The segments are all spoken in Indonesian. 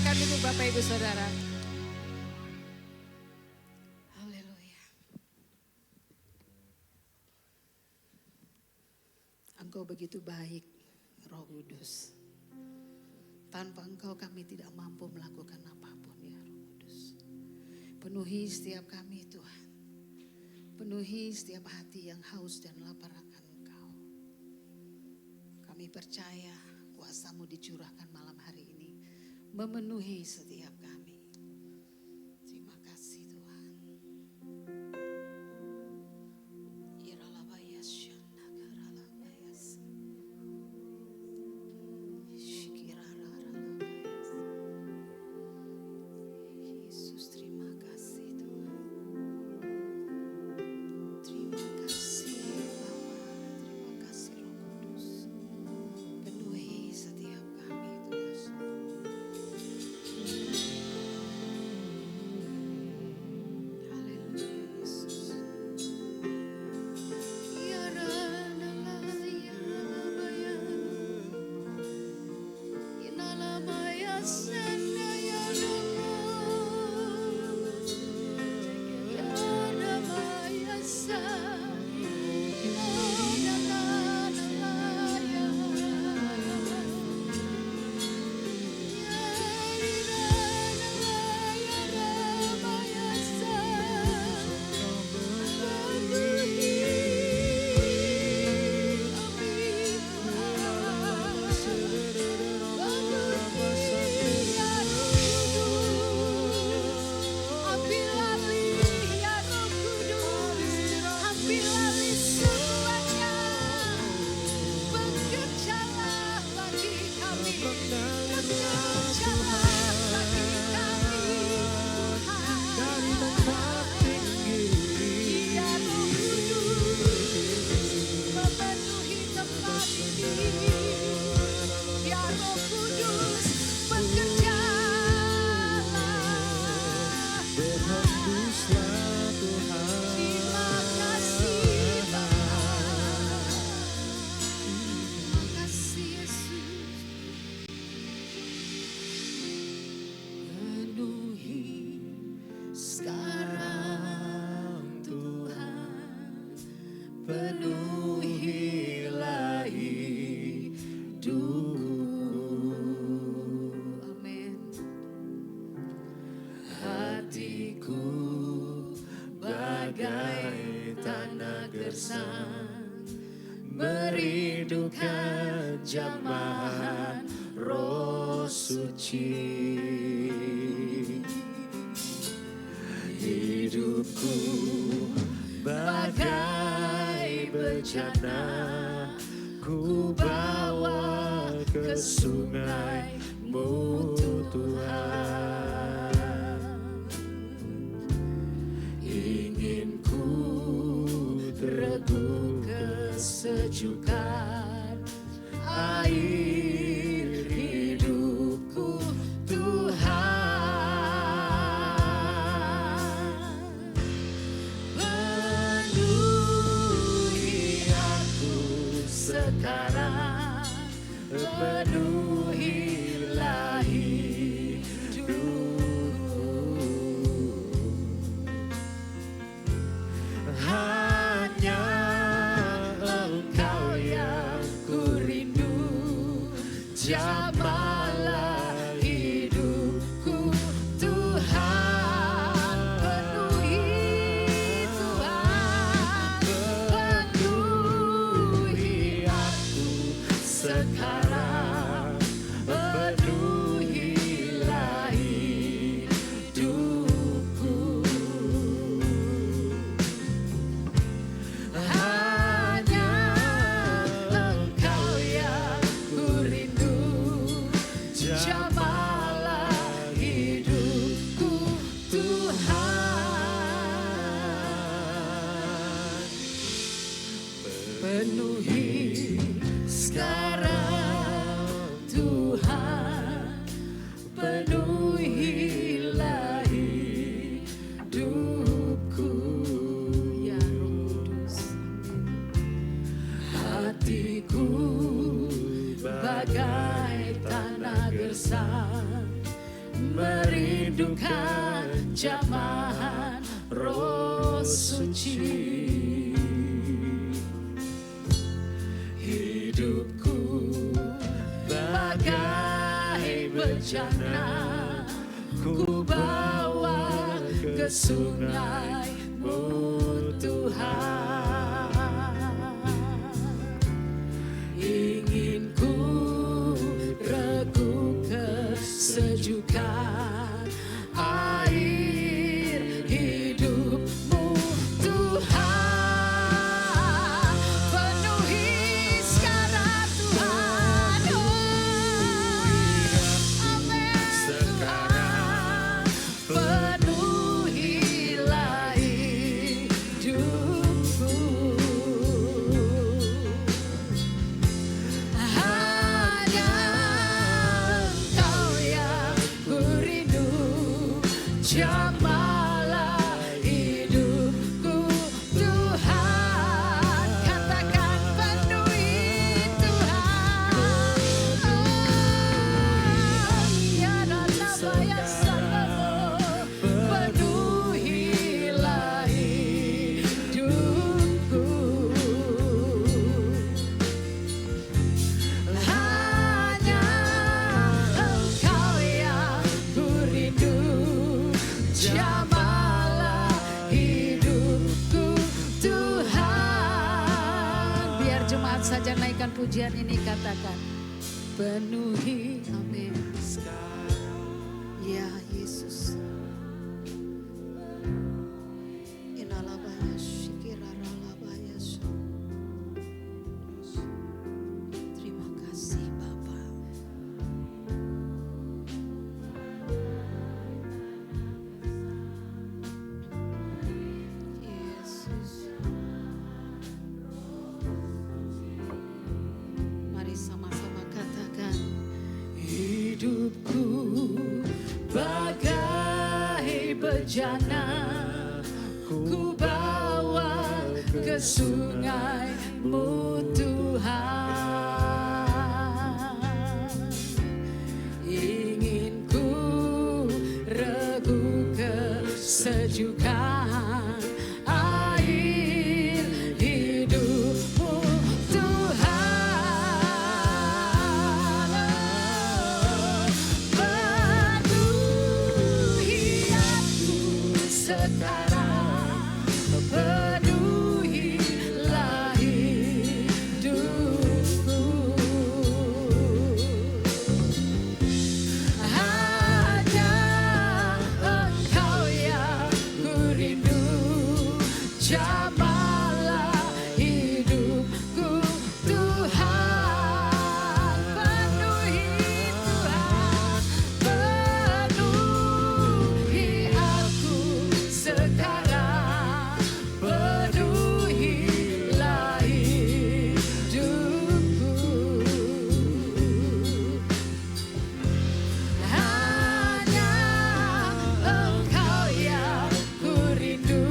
Silakan duduk Bapak Ibu Saudara. Haleluya. Engkau begitu baik, Roh Kudus. Tanpa Engkau kami tidak mampu melakukan apapun ya Roh Kudus. Penuhi setiap kami Tuhan. Penuhi setiap hati yang haus dan lapar akan Engkau. Kami percaya kuasa-Mu dicurahkan malam hari ini. Memenuhi setiap kami. Terima kasih Tuhan. Yesus terima kasih Tuhan. Terima kasih Bapa. Terima kasih Roh Kudus. Penuhi setiap kami Tuhan. Penuhilah hidupku. Amin. Hatiku bagai tanah gersang, merindukan jamahan Roh Suci. Hidupku bagai bejana, ku bawa ke sungai-Mu Tuhan. Ingin ku teguh kesejukan air hidupku Tuhan. Sekarang penuhilah hidupku. Hanya Engkau yang rindukan jamahan Roh Suci. Hidupku bagai bejana, ku bawa ke sungai-Mu Tuhan. Ingin ku regu kesejukan air hidup-Mu Tuhan. Penuhi sekarang Tuhan. Amin Tuhan. Penuhilah hidupku. Hanya Engkau yang ku rindu, jamalah hidupku Tuhan. Katakan penuhi Tuhan. Ya Rama ya Salomo, penuhilah hidupku. Hanya Engkau yang ku rindu, jamalah hidupku Tuhan. Biar jemaat saja naikkan pujian ini, katakan penuhi. Amin. Ya Yesus. Inalabaya shikiraralabaya. Terima kasih Bapa. Yesus. Mari sama-sama katakan, hidupku bagai bejana, ku bawa ke sungai-Mu Tuhan. Ingin ku regu kesejukan air hidup-Mu Tuhan. Penuhi aku sekarang, penuhilah hidupku. Hanya Engkau yang ku rindu, jamalah hidupku Tuhan. Penuhi Tuhan, penuhi aku sekarang, penuhilah hidupku. Hanya Engkau yang ku rindu,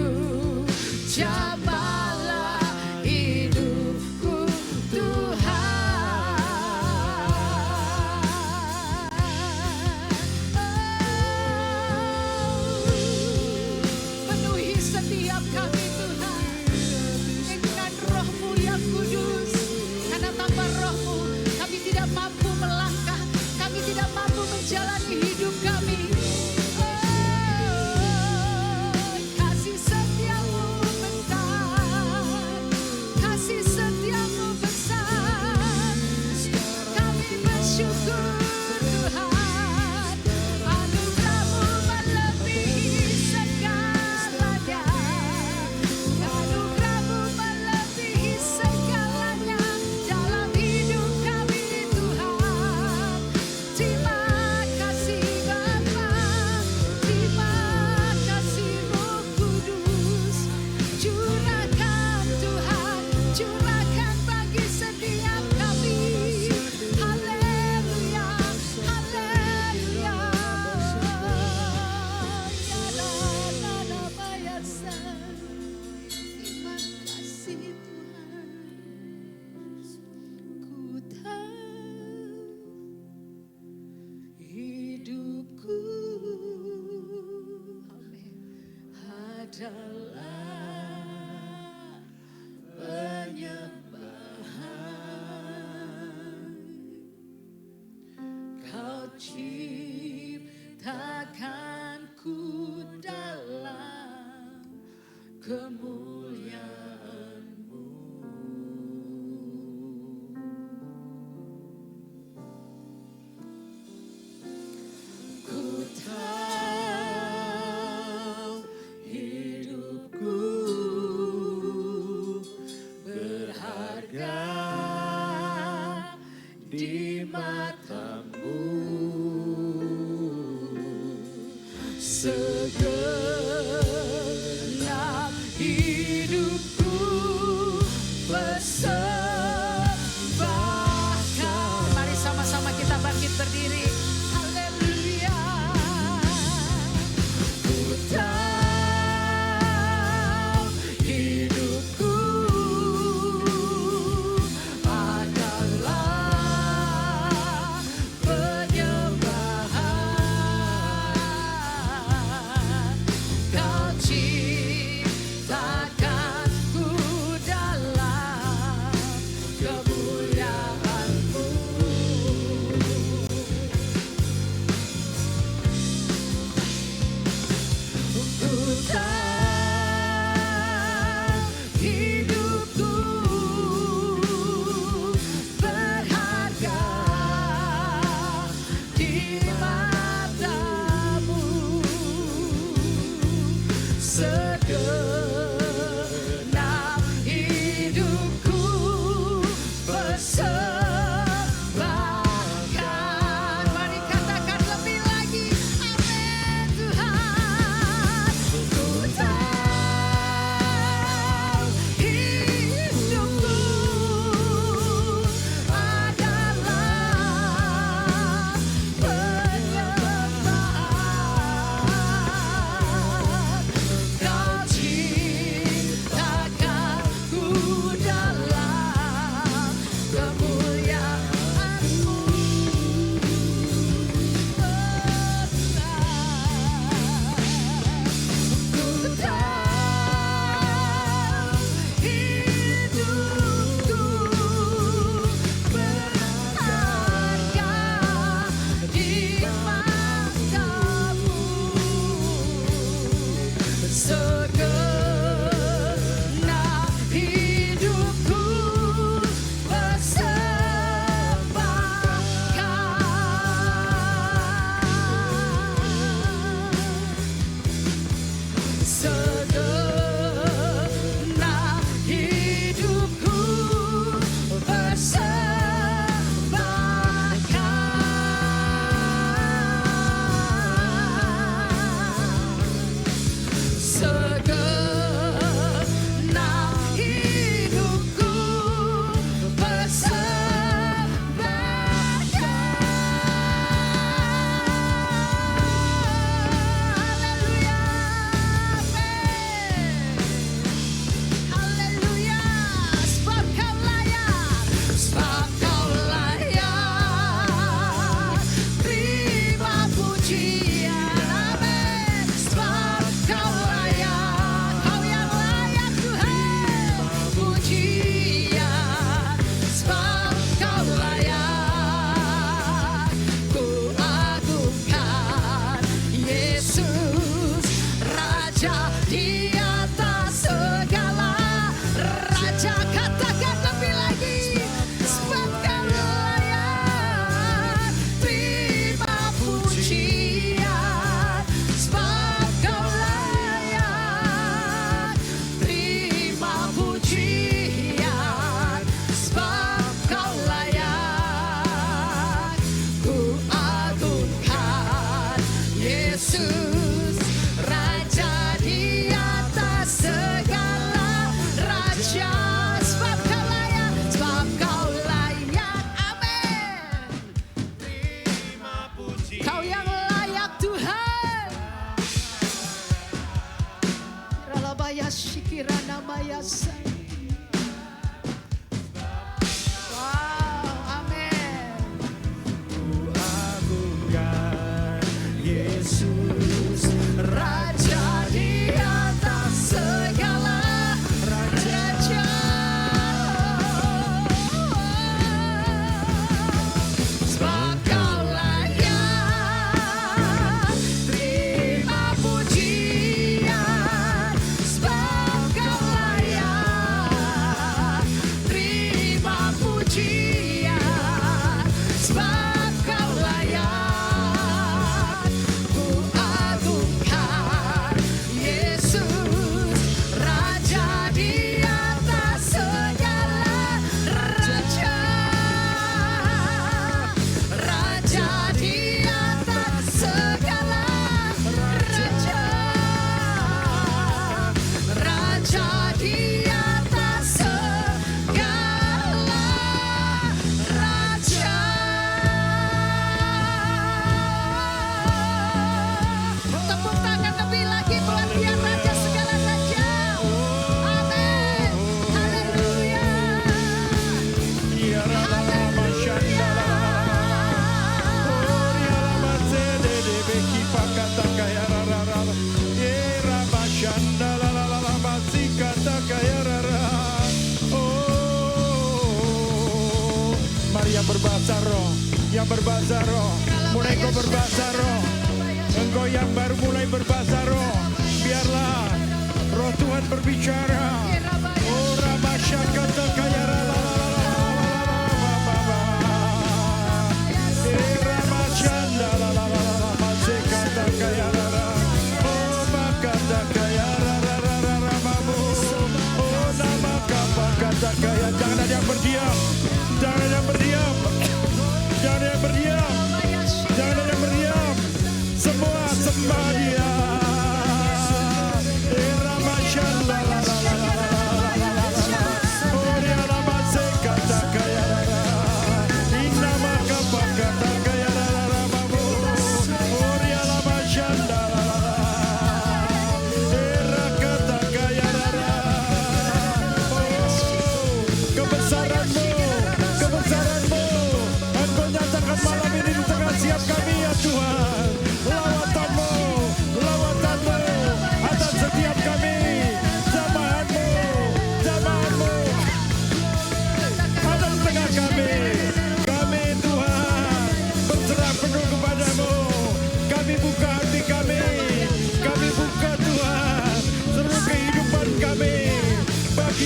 ciptakanku dalam kemuliaan-Mu. Ku tahu hidupku berharga di mata-Mu. Segenap hidupku persembahkan. Mari sama-sama kita bangkit berdiri. Haleluya. Ku tahu hidupku adalah penyembahan. Kau ciptakanku dalam kemuliaan-Mu. Ku tahu hidupku berharga di mata-Mu. Segenap hidupku persembahkan. Mari katakan lebih lagi. Amin Tuhan. Ku tahu hidupku adalah penyembahan. Kau ciptakanku dalam kemuliaan-Mu. Ku tahu hidupku berharga di mata-Mu. Segenap hidupku persembahkan. Segenap hidupku persembahkan. Segenap hidupku persembahkan. Haleluya. Haleluya. Sebab Kau layak. Sebab Kau layak. Terima pujian. Amin. Sebab Kau layak. Kau yang layak Tuhan. Pujian. Sebab Kau layak. Ku agungkan Yesus, Raja di atas segala raja. Katakan lebih lagi. Sebab Kau layak. Terima pujian. Sebab Kau layak. Terima pujian. Sebab Kau layak. Ku agungkan Yesus, Raja di atas segala raja. Sebab Kau layak. Sebab Kau layak. Amin. Kau yang layak Tuhan. Ralabaya shikirana mayasa. Wow, amin. Ku agungkan Yesus, Raja di atas kaya rara. Rama shanda la la la la masikata kaya rara. Oh, mari yang berbahasa roh, yang berbahasa roh, mulai kau berbahasa roh. Engkau yang baru mulai berbahasa roh, biarlah roh Tuhan berbicara. Oh Rama shakata kaya rara. Jangan ada yang berdiam, jangan ada yang berdiam, jangan ada yang berdiam, jangan ada yang berdiam. Semua sembah Dia.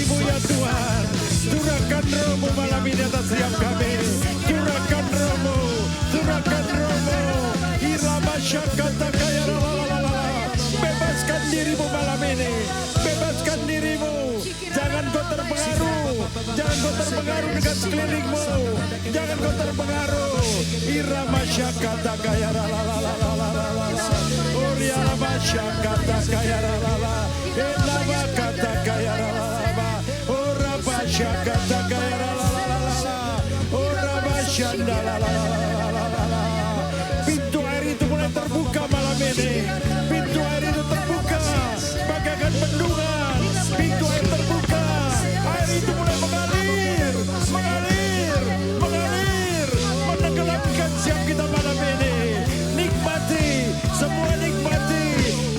Ya Tuhan, curahkan roh-Mu malam ini atas setiap kami. Curahkan roh-Mu, curahkan roh-Mu. Irama syakata kaya lalalala. Bebaskan dirimu malam ini, bebaskan dirimu. Jangan kau terpengaruh, jangan kau terpengaruh dengan sekelilingmu. Jangan kau terpengaruh. Irama syakata kaya lalalala. Orialama syakata kaya lalalala. Elama kata kaya lalalala. Syakata kaya lalalala, ora basyanda lalalala. Pintu air itu mulai terbuka malam ini. Pintu air itu terbuka bagaikan bendungan. Pintu air terbuka, air itu mulai mengalir, mengalir, mengalir, menenggelamkan siap kita malam ini. Nikmati, semua nikmati.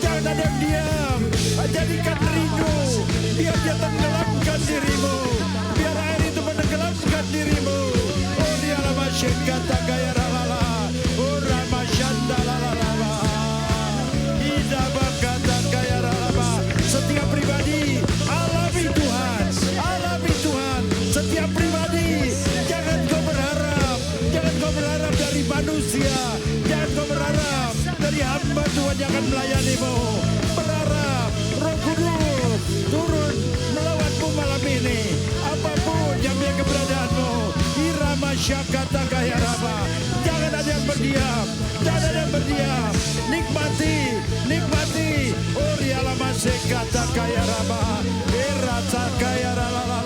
Jangan ada yang diam. Jadikan rindu, biar dia tenggelamkan dirimu. Dirimu, oh dia lama syekata gaya ralala, oh rama syanda lalala, ida bakata gaya ralala. Setiap pribadi alami Tuhan, alami Tuhan. Setiap pribadi jangan kau berharap dari manusia, jangan kau berharap dari hamba Tuhan yang akan melayanimu. Berharap Roh Kudus turun melawatmu malam ini. Apapun yang dia keberadaanmu, irama syakata kaya rama. Jangan ada yang berdiam, jangan ada yang berdiam. Nikmati, nikmati. Oria lama sekata kaya rama, erata kaya rala.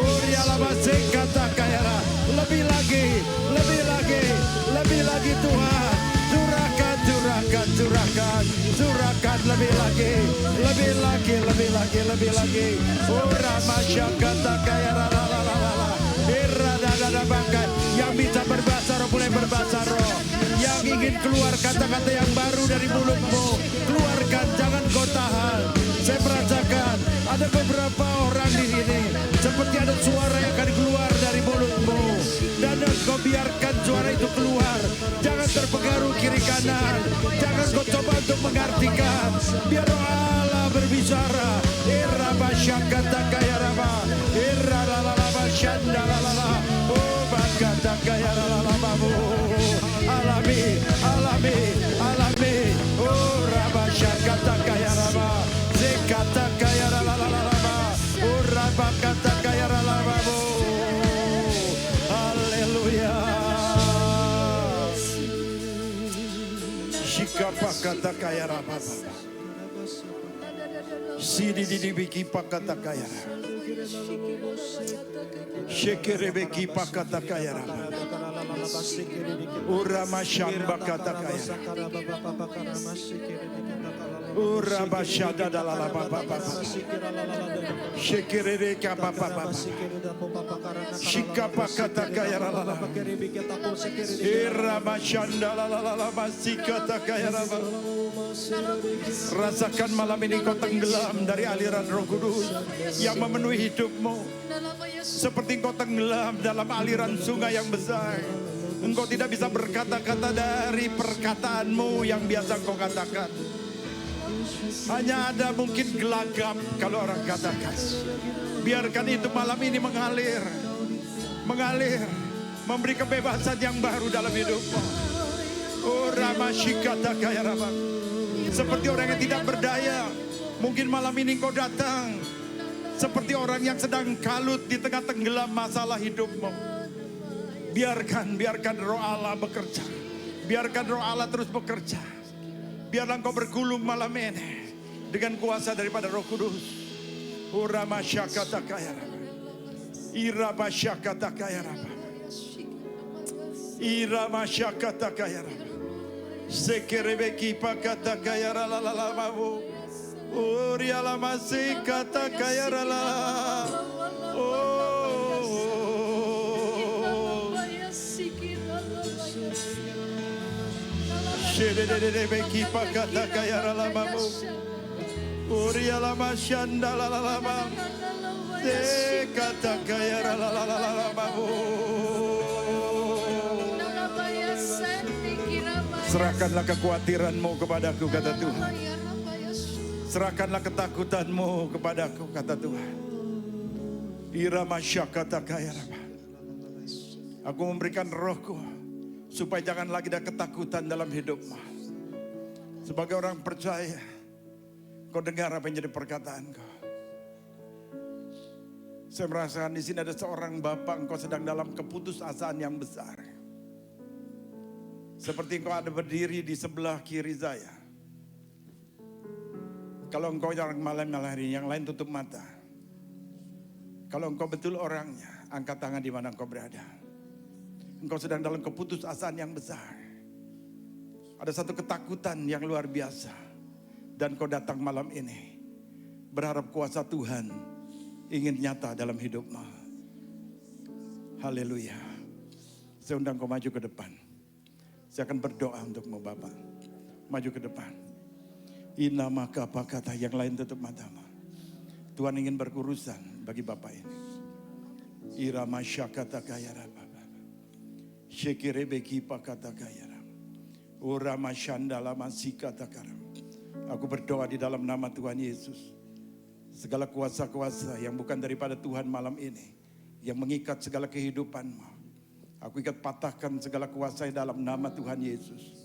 Oria lama sekata kaya rama. Lebih lagi, lebih lagi, lebih lagi Tuhan. Curahkan, curahkan, curahkan, curahkan lebih lagi, lebih lagi, lebih lagi, lebih lagi. Ora masyakata kaya lalalala. Irada bangkat yang bisa berbahasa roh mulai berbahasa roh. Yang ingin keluar kata-kata yang baru dari mulutmu, keluarkan, jangan kau tahan. Saya merasakan ada beberapa orang di sini seperti ada suara yang akan keluar dari mulutmu, dan kau biarkan suara itu keluar. Jangan terpengaruh kiri kanan, jangan kau coba untuk mengartikan. Biar roh Allah berbicara. Era basyakata kaya rama, era lalala syanda lalala. Oh bakata kaya lalala babu. Alami, alami, alami. Oh rabasyakata kaya rama, zekata kaya lalala. Oh rabakata kaya lalala babu. Haleluya. Shikapa kata kaya rama. Sidi biki pakata kaya. Shekerebeki pakata kaya. Urama shamba kata kaya. Uraba shada dalala baba. Shekerere kapa baba. Shikapa kata kaya rala. Irama shanda la masikata kaya rala. Rasakan malam ini kau tenggelam dari aliran Roh Kudus yang memenuhi hidupmu. Seperti kau tenggelam dalam aliran sungai yang besar. Engkau tidak bisa berkata-kata dari perkataanmu yang biasa engkau katakan. Hanya ada mungkin gelagap kalau orang katakan. Biarkan itu malam ini mengalir. Memberi kebebasan yang baru dalam hidupmu. Oh Ramashikata kaya Rama. Seperti orang yang tidak berdaya. Mungkin malam ini kau datang. Seperti orang yang sedang kalut di tengah tenggelam masalah hidupmu. Biarkan Roh Allah bekerja. Biarkan Roh Allah terus bekerja. Biarlah engkau bergulung malam ini dengan kuasa daripada Roh Kudus. Uramasyakata kaya Rama. Irabasyakata kaya Rama. Iramasyakata kaya Rama. Sekerebeki pakata kaya rala mabu. Uriala masih kata kaya rala. Sekerebeki pakata kaya rala mabu. Uriala masyanda la mabu. Sekata kaya rala mabu. Serahkanlah kekhawatiranmu kepadaku, kata Tuhan. Serahkanlah ketakutanmu kepadaku, kata Tuhan. Irama syakata kaya rama. Aku memberikan rohku supaya jangan lagi ada ketakutan dalam hidupmu. Sebagai orang percaya, kau dengar apa yang jadi perkataanku. Saya merasakan di sini ada seorang bapak, engkau sedang dalam keputusasaan yang besar. Seperti engkau ada berdiri di sebelah kiri saya. Kalau engkau yang malam hari, yang lain tutup mata. Kalau engkau betul orangnya, angkat tangan di mana engkau berada. Engkau sedang dalam keputusasaan yang besar. Ada satu ketakutan yang luar biasa. Dan kau datang malam ini, berharap kuasa Tuhan ingin nyata dalam hidupmu. Haleluya. Saya undang kau maju ke depan. Saya akan berdoa untukmu Bapak. Maju ke depan. Ina maka apa kata yang lain tutup matamu. Tuhan ingin berurusan bagi Bapak ini. Irama syakata kaya raba. Syekirebeki pakata kaya raba. Urama syandala masikata karam. Aku berdoa di dalam nama Tuhan Yesus. Segala kuasa-kuasa yang bukan daripada Tuhan malam ini. Yang mengikat segala kehidupanmu. Aku ikat patahkan segala kuasa dalam nama Tuhan Yesus.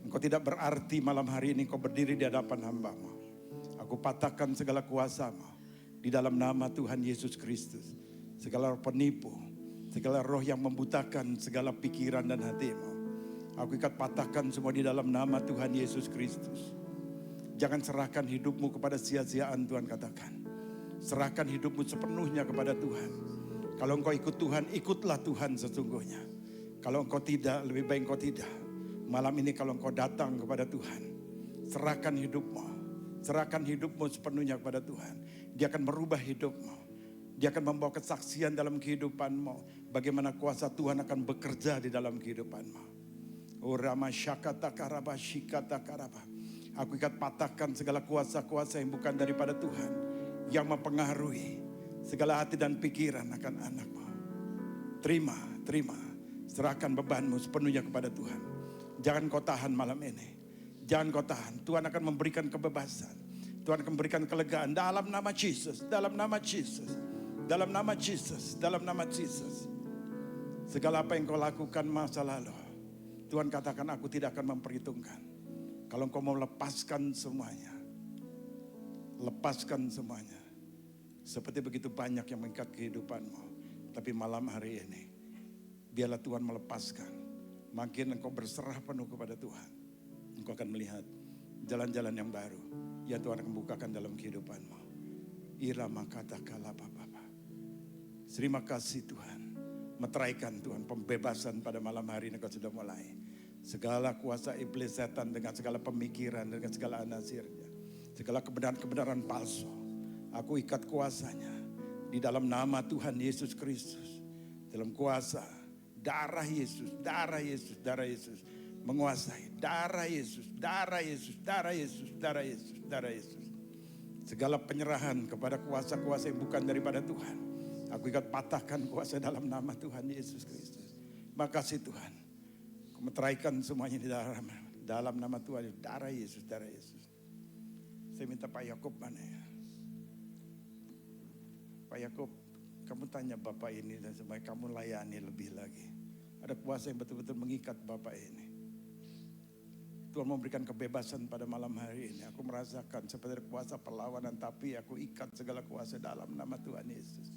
Engkau tidak berarti malam hari ini kau berdiri di hadapan hamba-Mu. Aku patahkan segala kuasa-Mu di dalam nama Tuhan Yesus Kristus. Segala roh penipu, segala roh yang membutakan segala pikiran dan hatimu. Aku ikat patahkan semua di dalam nama Tuhan Yesus Kristus. Jangan serahkan hidupmu kepada sia-siaan, Tuhan katakan. Serahkan hidupmu sepenuhnya kepada Tuhan. Kalau engkau ikut Tuhan, ikutlah Tuhan sesungguhnya. Kalau engkau tidak, lebih baik engkau tidak. Malam ini kalau engkau datang kepada Tuhan, serahkan hidupmu. Serahkan hidupmu sepenuhnya kepada Tuhan. Dia akan merubah hidupmu. Dia akan membawa kesaksian dalam kehidupanmu. Bagaimana kuasa Tuhan akan bekerja di dalam kehidupanmu. Urama syakata karaba shikata karaba. Aku ikat patahkan segala kuasa-kuasa yang bukan daripada Tuhan. Yang mempengaruhi segala hati dan pikiran akan anakmu. Terima. Serahkan bebanmu sepenuhnya kepada Tuhan. Jangan kau tahan malam ini. Jangan kau tahan. Tuhan akan memberikan kebebasan. Tuhan akan memberikan kelegaan dalam nama Yesus. Dalam nama Yesus. Dalam nama Yesus. Dalam nama Yesus. Segala apa yang kau lakukan masa lalu, Tuhan katakan aku tidak akan memperhitungkan. Kalau kau mau lepaskan semuanya. Lepaskan semuanya. Seperti begitu banyak yang mengikat kehidupanmu. Tapi malam hari ini, biarlah Tuhan melepaskan. Makin engkau berserah penuh kepada Tuhan. Engkau akan melihat jalan-jalan yang baru. Ya Tuhan akan bukakan dalam kehidupanmu. Irama kata kalapa bapa. Terima kasih Tuhan. Meteraikan Tuhan pembebasan pada malam hari ini kau sudah mulai. Segala kuasa iblis setan dengan segala pemikiran, dengan segala anasirnya. Segala kebenaran palsu. Aku ikat kuasanya di dalam nama Tuhan Yesus Kristus. dalam kuasa darah Yesus, darah Yesus, darah Yesus menguasai, darah Yesus, darah Yesus, darah Yesus, darah Yesus, darah Yesus. Segala penyerahan kepada kuasa-kuasa yang bukan daripada Tuhan, aku ikat patahkan kuasa dalam nama Tuhan Yesus Kristus. Makasih Tuhan, aku meteraikan semuanya di dalam nama Tuhan, darah Yesus, darah Yesus. Saya minta Pak Yakub mana ya? Pak Yakub, kamu tanya Bapak ini dan supaya kamu layani lebih lagi. Ada kuasa yang betul-betul mengikat Bapak ini. Tuhan memberikan kebebasan pada malam hari ini. Aku merasakan seperti kuasa perlawanan, tapi aku ikat segala kuasa dalam nama Tuhan Yesus.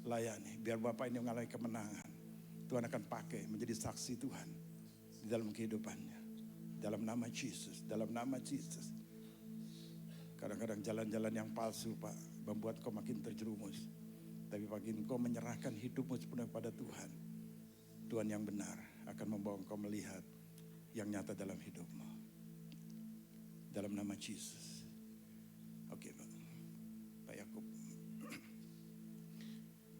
Layani, biar Bapak ini mengalami kemenangan. Tuhan akan pakai menjadi saksi Tuhan di dalam kehidupannya. Dalam nama Yesus, dalam nama Yesus. Kadang-kadang jalan-jalan yang palsu Pak, membuat kau makin terjerumus. Tapi pagi kau menyerahkan hidupmu sepenuhnya pada Tuhan. Tuhan yang benar akan membawa kau melihat yang nyata dalam hidupmu. Dalam nama Yesus. Oke Pak. Pak Yakub.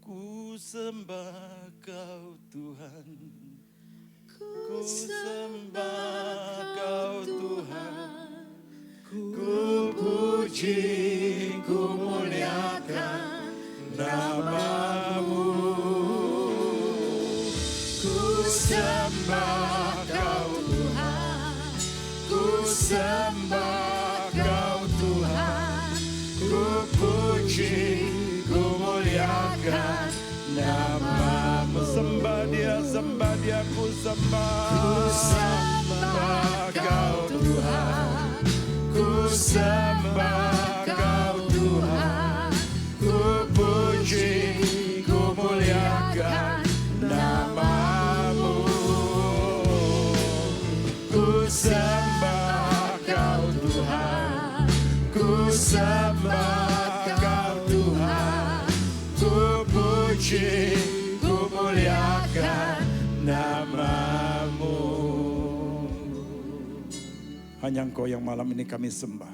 Ku sembah Kau Tuhan. Ku sembah Kau Tuhan. Ku puji, ku muliakan nama-Mu. Ku sembah Kau Tuhan. Ku sembah Kau Tuhan. Ku puji, ku muliakan nama-Mu. Sembah Dia, ku sembah. Ku sembah Kau Tuhan. Ku sembah Kau Tuhan. Ku puji, ku muliakan nama-Mu. Ku sembah Kau Tuhan. Ku sembah Kau Tuhan. Ku puji, ku muliakan nama-Mu. Hanya Engkau yang malam ini kami sembah.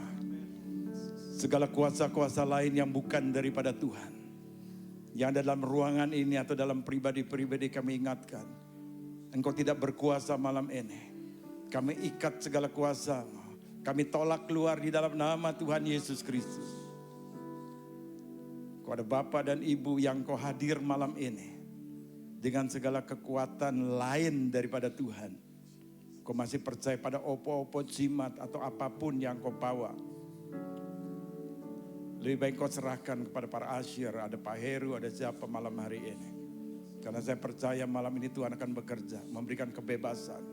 Segala kuasa-kuasa lain yang bukan daripada Tuhan, yang ada dalam ruangan ini atau dalam pribadi-pribadi kami ingatkan. Engkau tidak berkuasa malam ini. Kami ikat segala kuasa. Kami tolak keluar di dalam nama Tuhan Yesus Kristus. Kau ada Bapa dan Ibu yang kau hadir malam ini. Dengan segala kekuatan lain daripada Tuhan. Kau masih percaya pada opo-opo jimat atau apapun yang kau bawa. Lebih baik kau serahkan kepada para asyir. Ada Pak Heru, ada siapa malam hari ini. Karena saya percaya malam ini Tuhan akan bekerja. Memberikan kebebasan.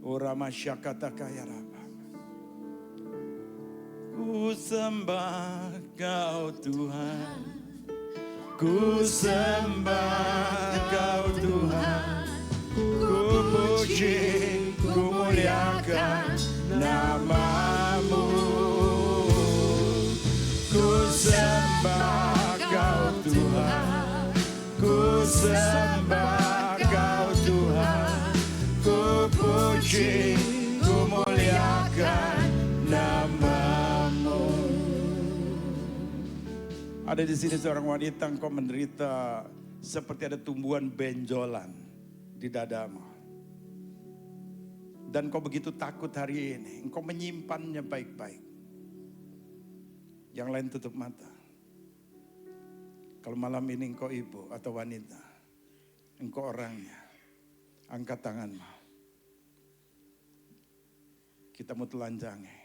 Ora masyakata kaya raba. Ku sembah Kau Tuhan. Ku sembah Kau Tuhan. Ku puji, ku muliakan nama-Mu. Ku sembah Kau Tuhan. Ku sembah Kau Tuhan. Ku puji, ku muliakan nama-Mu. Ada di sini seorang wanita, engkau menderita seperti ada tumbuhan benjolan di dadamu. Dan kau begitu takut hari ini. Engkau menyimpannya baik-baik. Yang lain tutup mata. Kalau malam ini engkau ibu atau wanita. Engkau orangnya. Angkat tanganmu. Kita mau telanjangi.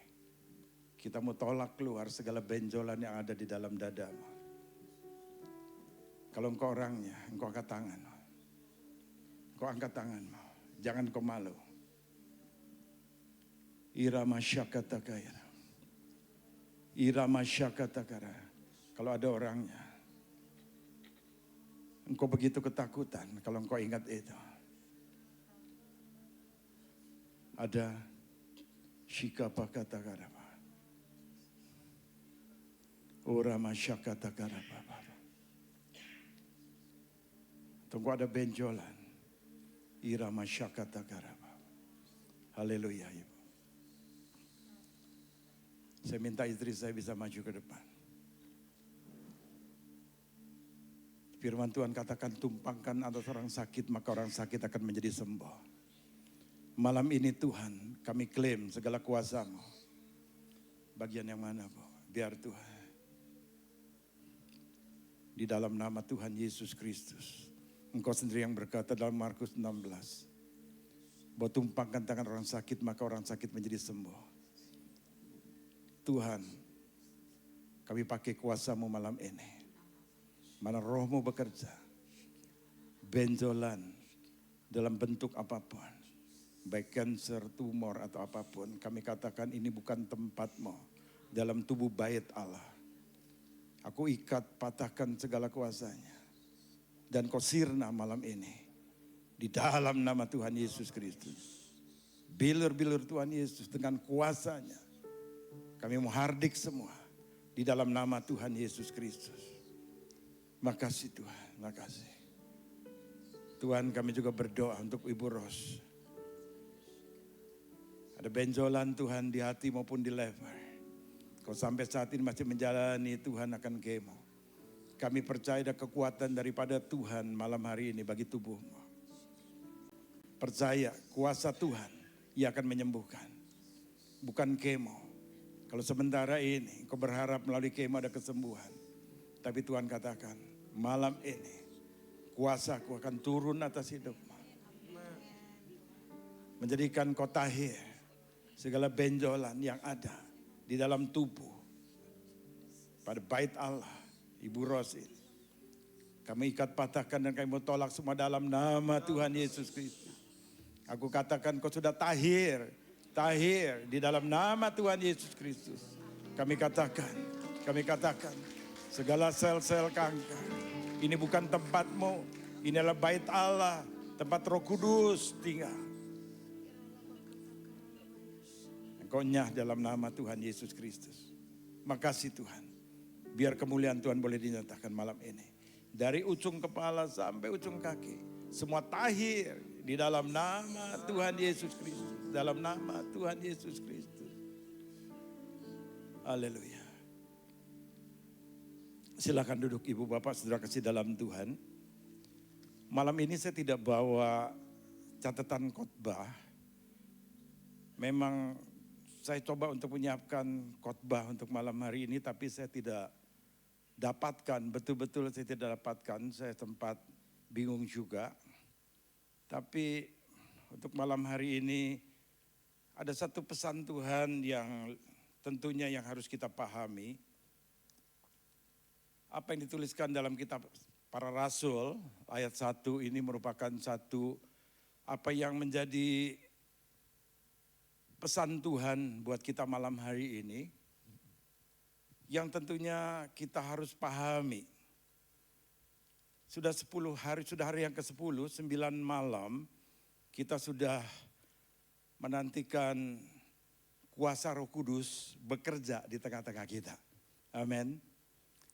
Kita mau tolak keluar segala benjolan yang ada di dalam dadamu. Kalau engkau orangnya, engkau angkat tangan. Kau angkat tanganmu, jangan kau malu. Irama syakatakaya. Irama syakatakara. Kalau ada orangnya, engkau begitu ketakutan kalau engkau ingat itu. Ada shikapakatakara. Orama syakatakara. Tunggu ada benjolan. Irama syakatakaraba. Haleluya Ibu. Saya minta istri saya bisa maju ke depan. Firman Tuhan katakan, tumpangkan atas orang sakit, maka orang sakit akan menjadi sembuh. Malam ini Tuhan, kami klaim segala kuasa-Mu. Bagian yang mana, Bu? Biar Tuhan. Di dalam nama Tuhan Yesus Kristus. Engkau sendiri yang berkata dalam Markus 16. Bahwa tumpangkan tangan orang sakit, maka orang sakit menjadi sembuh. Tuhan, kami pakai kuasa-Mu malam ini. Mana roh-Mu bekerja, benjolan dalam bentuk apapun, baik kanker, tumor atau apapun, kami katakan ini bukan tempat-Mu dalam tubuh bait Allah. Aku ikat, patahkan segala kuasanya, dan Kau sirna malam ini di dalam nama Tuhan Yesus Kristus. Bilur-bilur Tuhan Yesus dengan kuasanya, kami menghardik semua di dalam nama Tuhan Yesus Kristus. Makasih Tuhan, makasih. Tuhan, kami juga berdoa untuk Ibu Ros. Ada benjolan Tuhan di hati maupun di leher. Kau sampai saat ini masih menjalani, Tuhan akan kemo. Kami percaya ada kekuatan daripada Tuhan malam hari ini bagi tubuhmu. Percaya kuasa Tuhan, Ia akan menyembuhkan. Bukan kemo. Kalau sementara ini kau berharap melalui kemo ada kesembuhan. Tapi Tuhan katakan, malam ini kuasa-Ku akan turun atas hidupmu. Menjadikan kau tahir segala benjolan yang ada di dalam tubuh. Pada bait Allah, Ibu Ros ini. Kami ikat, patahkan, dan kami mau tolak semua dalam nama Tuhan Yesus Kristus. Aku katakan kau sudah tahir di dalam nama Tuhan Yesus Kristus. Kami katakan. Segala sel-sel kanker, ini bukan tempat-Mu, ini adalah bait Allah, tempat Roh Kudus tinggal. Engkau nyah dalam nama Tuhan Yesus Kristus. Makasih Tuhan, biar kemuliaan Tuhan boleh dinyatakan malam ini. Dari ujung kepala sampai ujung kaki, semua tahir di dalam nama Tuhan Yesus Kristus. Dalam nama Tuhan Yesus Kristus. Haleluya. Silakan duduk Ibu Bapak Saudara kasih dalam Tuhan. Malam ini saya tidak bawa catatan khotbah. Memang saya coba untuk menyiapkan khotbah untuk malam hari ini, tapi saya tidak dapatkan, betul-betul saya tidak dapatkan. Saya sempat bingung juga. Tapi untuk malam hari ini ada satu pesan Tuhan yang tentunya yang harus kita pahami. Apa yang dituliskan dalam kitab Para Rasul ayat 1 ini merupakan satu apa yang menjadi pesan Tuhan buat kita malam hari ini. Yang tentunya kita harus pahami. Sudah hari yang ke-10, 9 malam kita sudah menantikan kuasa Roh Kudus bekerja di tengah-tengah kita. Amin.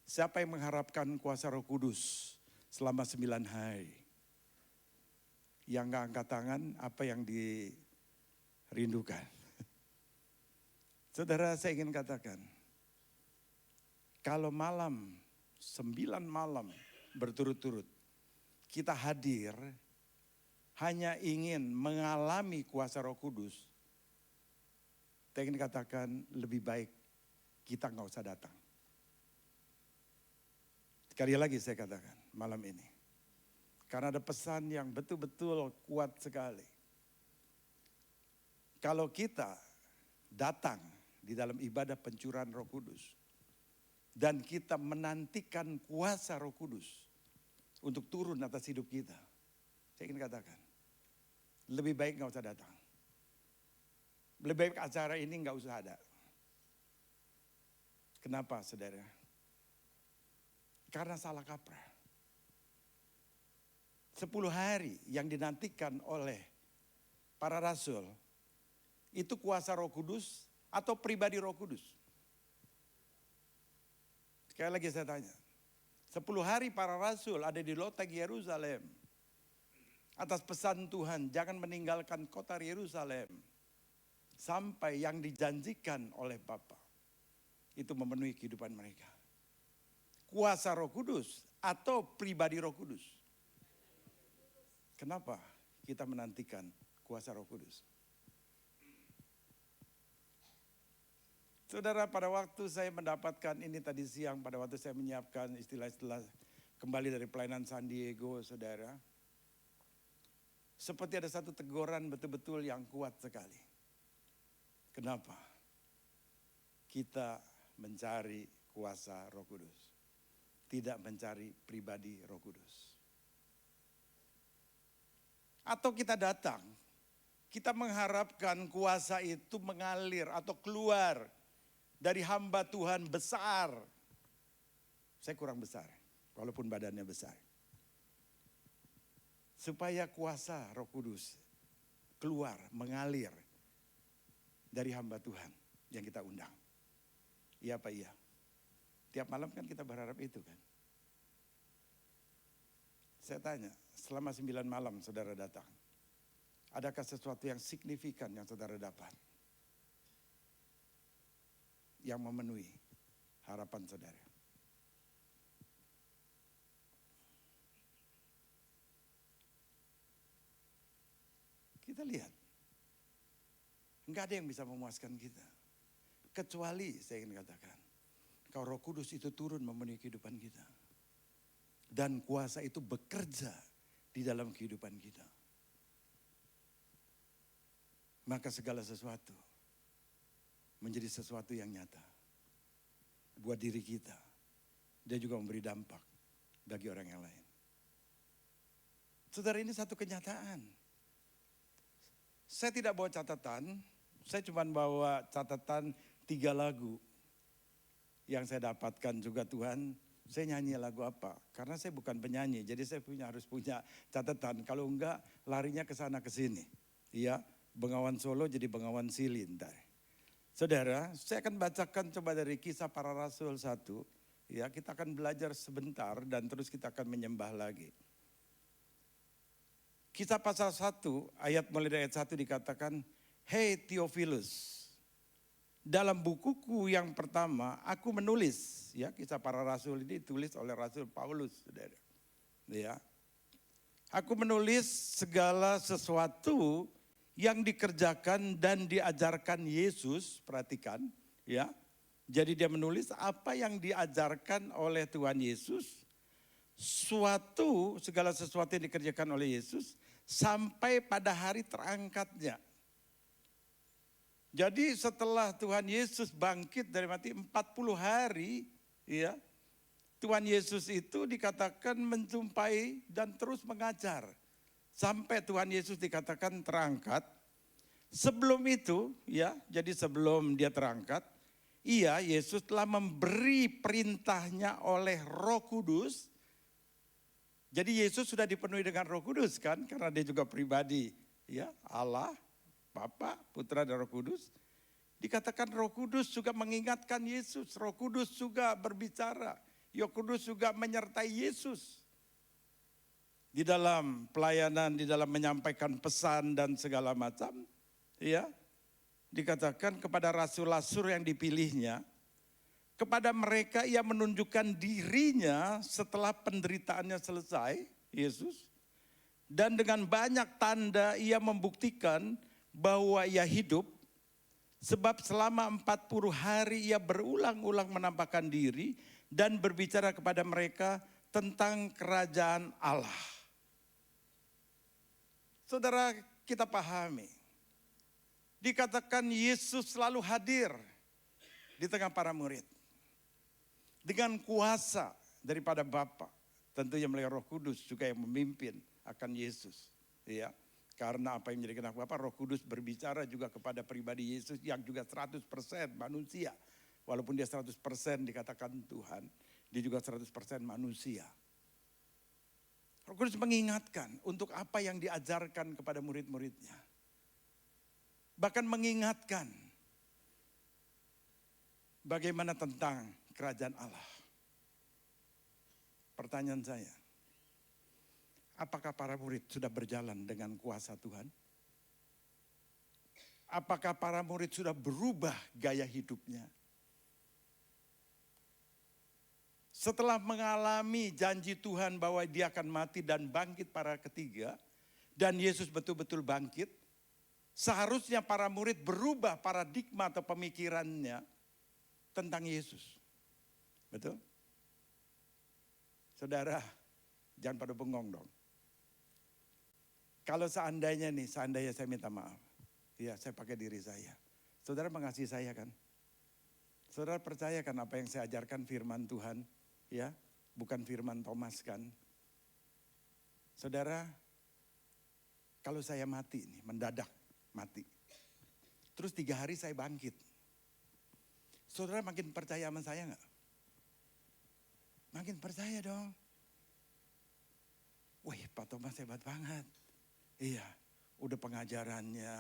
Siapa yang mengharapkan kuasa Roh Kudus selama 9 hari? Yang gak angkat tangan, apa yang dirindukan? Saudara, saya ingin katakan, kalau 9 malam berturut-turut, kita hadir hanya ingin mengalami kuasa Roh Kudus, saya ingin katakan lebih baik kita gak usah datang. Sekali lagi saya katakan malam ini. Karena ada pesan yang betul-betul kuat sekali. Kalau kita datang di dalam ibadah pencurahan Roh Kudus. Dan kita menantikan kuasa Roh Kudus untuk turun atas hidup kita. Saya ingin katakan, lebih baik gak usah datang. Lebih baik acara ini gak usah ada. Kenapa saudara? Karena salah kaprah. 10 hari yang dinantikan oleh para rasul, itu kuasa Roh Kudus atau pribadi Roh Kudus? Sekali lagi saya tanya. 10 hari para rasul ada di loteng Yerusalem. Atas pesan Tuhan, jangan meninggalkan kota Yerusalem. Sampai yang dijanjikan oleh Bapa itu memenuhi kehidupan mereka. Kuasa Roh Kudus atau pribadi Roh Kudus? Kenapa kita menantikan kuasa Roh Kudus? Saudara, pada waktu saya mendapatkan ini tadi siang, pada waktu saya menyiapkan istilah-istilah kembali dari pelayanan San Diego, saudara. Seperti ada satu teguran betul-betul yang kuat sekali. Kenapa? Kita mencari kuasa Roh Kudus. Tidak mencari pribadi Roh Kudus. Atau kita datang, kita mengharapkan kuasa itu mengalir atau keluar dari hamba Tuhan besar. Saya kurang besar, walaupun badannya besar. Supaya kuasa Roh Kudus keluar, mengalir dari hamba Tuhan yang kita undang. Iya apa iya? Tiap malam kan kita berharap itu kan. Saya tanya, selama 9 malam saudara datang, adakah sesuatu yang signifikan yang saudara dapat? Yang memenuhi harapan saudara. Kita lihat, enggak ada yang bisa memuaskan kita. Kecuali saya ingin katakan, kalau Roh Kudus itu turun memenuhi kehidupan kita. Dan kuasa itu bekerja di dalam kehidupan kita. Maka segala sesuatu menjadi sesuatu yang nyata. Buat diri kita. Dia juga memberi dampak bagi orang yang lain. Saudara, ini satu kenyataan. Saya tidak bawa catatan. Saya cuma bawa catatan 3 lagu. Yang saya dapatkan juga Tuhan. Saya nyanyi lagu apa? Karena saya bukan penyanyi. Jadi saya harus punya catatan. Kalau enggak larinya ke sana ke sini. Iya, Bengawan Solo jadi Bengawan Sili ntar. Saudara, saya akan bacakan coba dari Kisah Para Rasul 1. Ya, kita akan belajar sebentar dan terus kita akan menyembah lagi. Kisah pasal 1 ayat mulai dari ayat 1 dikatakan, "Hei Theophilus, dalam bukuku yang pertama aku menulis," ya, Kisah Para Rasul ini ditulis oleh Rasul Paulus, saudara. Ya. "Aku menulis segala sesuatu yang dikerjakan dan diajarkan Yesus," perhatikan, ya. Jadi dia menulis apa yang diajarkan oleh Tuhan Yesus, segala sesuatu yang dikerjakan oleh Yesus sampai pada hari terangkatnya. Jadi setelah Tuhan Yesus bangkit dari mati 40 hari, ya, Tuhan Yesus itu dikatakan menjumpai dan terus mengajar. Sampai Tuhan Yesus dikatakan terangkat. Sebelum itu, ya, jadi sebelum dia terangkat, Yesus telah memberi perintahnya oleh Roh Kudus. Jadi Yesus sudah dipenuhi dengan Roh Kudus kan, karena dia juga pribadi, ya, Allah, Bapa, Putra dan Roh Kudus. Dikatakan Roh Kudus juga mengingatkan Yesus, Roh Kudus juga berbicara, Roh Kudus juga menyertai Yesus. Di dalam pelayanan, di dalam menyampaikan pesan dan segala macam, ya, dikatakan kepada rasul-rasul yang dipilihnya, kepada mereka ia menunjukkan dirinya setelah penderitaannya selesai, Yesus. Dan dengan banyak tanda ia membuktikan bahwa ia hidup. Sebab selama 40 hari ia berulang-ulang menampakkan diri dan berbicara kepada mereka tentang kerajaan Allah. Saudara, kita pahami. Dikatakan Yesus selalu hadir di tengah para murid. Dengan kuasa daripada Bapa. Tentunya melalui Roh Kudus juga yang memimpin akan Yesus. Ya, karena apa yang menjadi kehendak Bapa, Roh Kudus berbicara juga kepada pribadi Yesus yang juga 100% manusia. Walaupun dia 100% dikatakan Tuhan, dia juga 100% manusia. Roh Kudus mengingatkan untuk apa yang diajarkan kepada murid-muridnya. Bahkan mengingatkan bagaimana tentang kerajaan Allah. Pertanyaan saya, apakah para murid sudah berjalan dengan kuasa Tuhan? Apakah para murid sudah berubah gaya hidupnya? setelah mengalami janji Tuhan bahwa dia akan mati dan bangkit para ketiga, dan Yesus betul-betul bangkit, seharusnya para murid berubah paradigma atau pemikirannya tentang Yesus. Betul? Saudara, jangan pada bengong dong. Kalau seandainya saya minta maaf. Ya, saya pakai diri saya. Saudara mengasihi saya kan? Saudara percaya kan apa yang saya ajarkan firman Tuhan? Ya, bukan firman Thomas kan? Saudara, kalau saya mati nih, mendadak mati. Terus 3 hari saya bangkit. Saudara makin percaya sama saya enggak? Makin percaya dong. Wih, Pak Thomas hebat banget. Iya, udah pengajarannya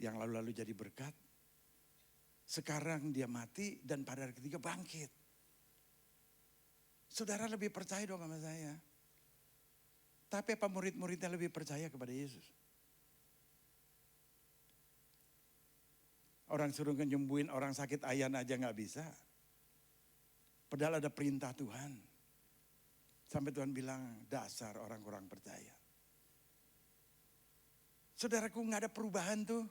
yang lalu-lalu jadi berkat. Sekarang dia mati dan pada hari ketiga bangkit. Saudara lebih percaya dong sama saya. Tapi apa murid-muridnya lebih percaya kepada Yesus? Orang suruh nyembuhin orang sakit ayan aja gak bisa. Padahal ada perintah Tuhan. Sampai Tuhan bilang, dasar orang kurang percaya. Saudaraku, gak ada perubahan tuh.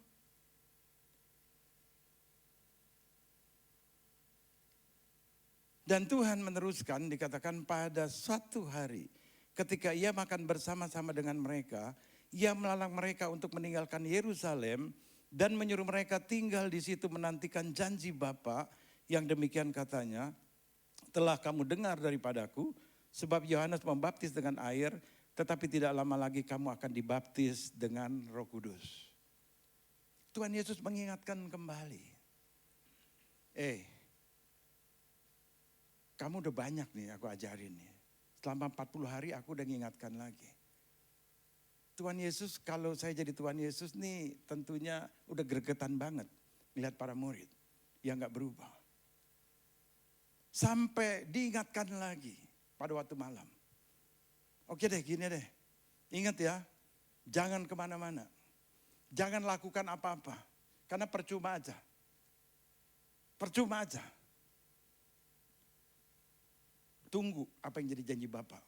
Dan Tuhan meneruskan, dikatakan pada suatu hari ketika ia makan bersama-sama dengan mereka, ia melarang mereka untuk meninggalkan Yerusalem dan menyuruh mereka tinggal di situ menantikan janji Bapa yang demikian katanya, telah kamu dengar daripadaku, sebab Yohanes membaptis dengan air, tetapi tidak lama lagi kamu akan dibaptis dengan Roh Kudus. Tuhan Yesus mengingatkan kembali. Kamu udah banyak nih aku ajarin nih. Selama 40 hari aku udah mengingatkan lagi. Tuhan Yesus, kalau saya jadi Tuhan Yesus nih tentunya udah gregetan banget melihat para murid yang gak berubah. Sampai diingatkan lagi pada waktu malam. Oke deh, gini deh. Ingat ya, jangan kemana-mana. Jangan lakukan apa-apa. Karena percuma aja. Percuma aja. Tunggu apa yang jadi janji Bapa.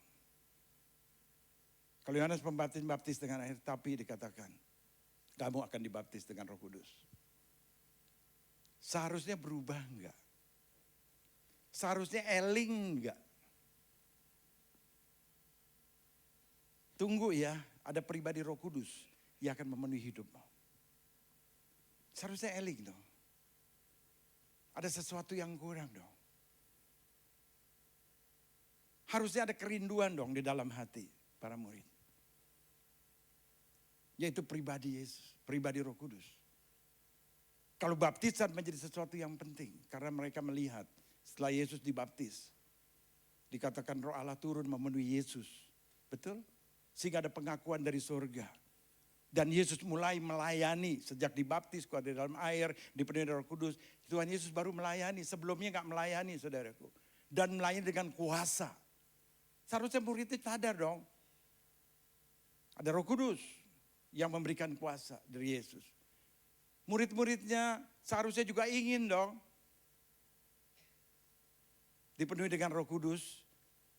Kalau Yohanes membaptis dengan air, tapi dikatakan, kamu akan dibaptis dengan Roh Kudus. Seharusnya berubah enggak? Seharusnya eling enggak? Tunggu ya, ada pribadi Roh Kudus yang akan memenuhi hidupmu. Seharusnya eling dong. Ada sesuatu yang kurang dong. Harusnya ada kerinduan dong di dalam hati para murid. Yaitu pribadi Yesus, pribadi Roh Kudus. Kalau baptisan menjadi sesuatu yang penting. Karena mereka melihat setelah Yesus dibaptis. Dikatakan Roh Allah turun memenuhi Yesus. Betul? Sehingga ada pengakuan dari surga. Dan Yesus mulai melayani sejak dibaptis, keluar dari dalam air, dipenuhi Roh Kudus. Tuhan Yesus baru melayani, sebelumnya gak melayani saudaraku. Dan melayani dengan kuasa. Seharusnya murid itu sadar dong. Ada Roh Kudus yang memberikan kuasa dari Yesus. Murid-muridnya seharusnya juga ingin dong dipenuhi dengan Roh Kudus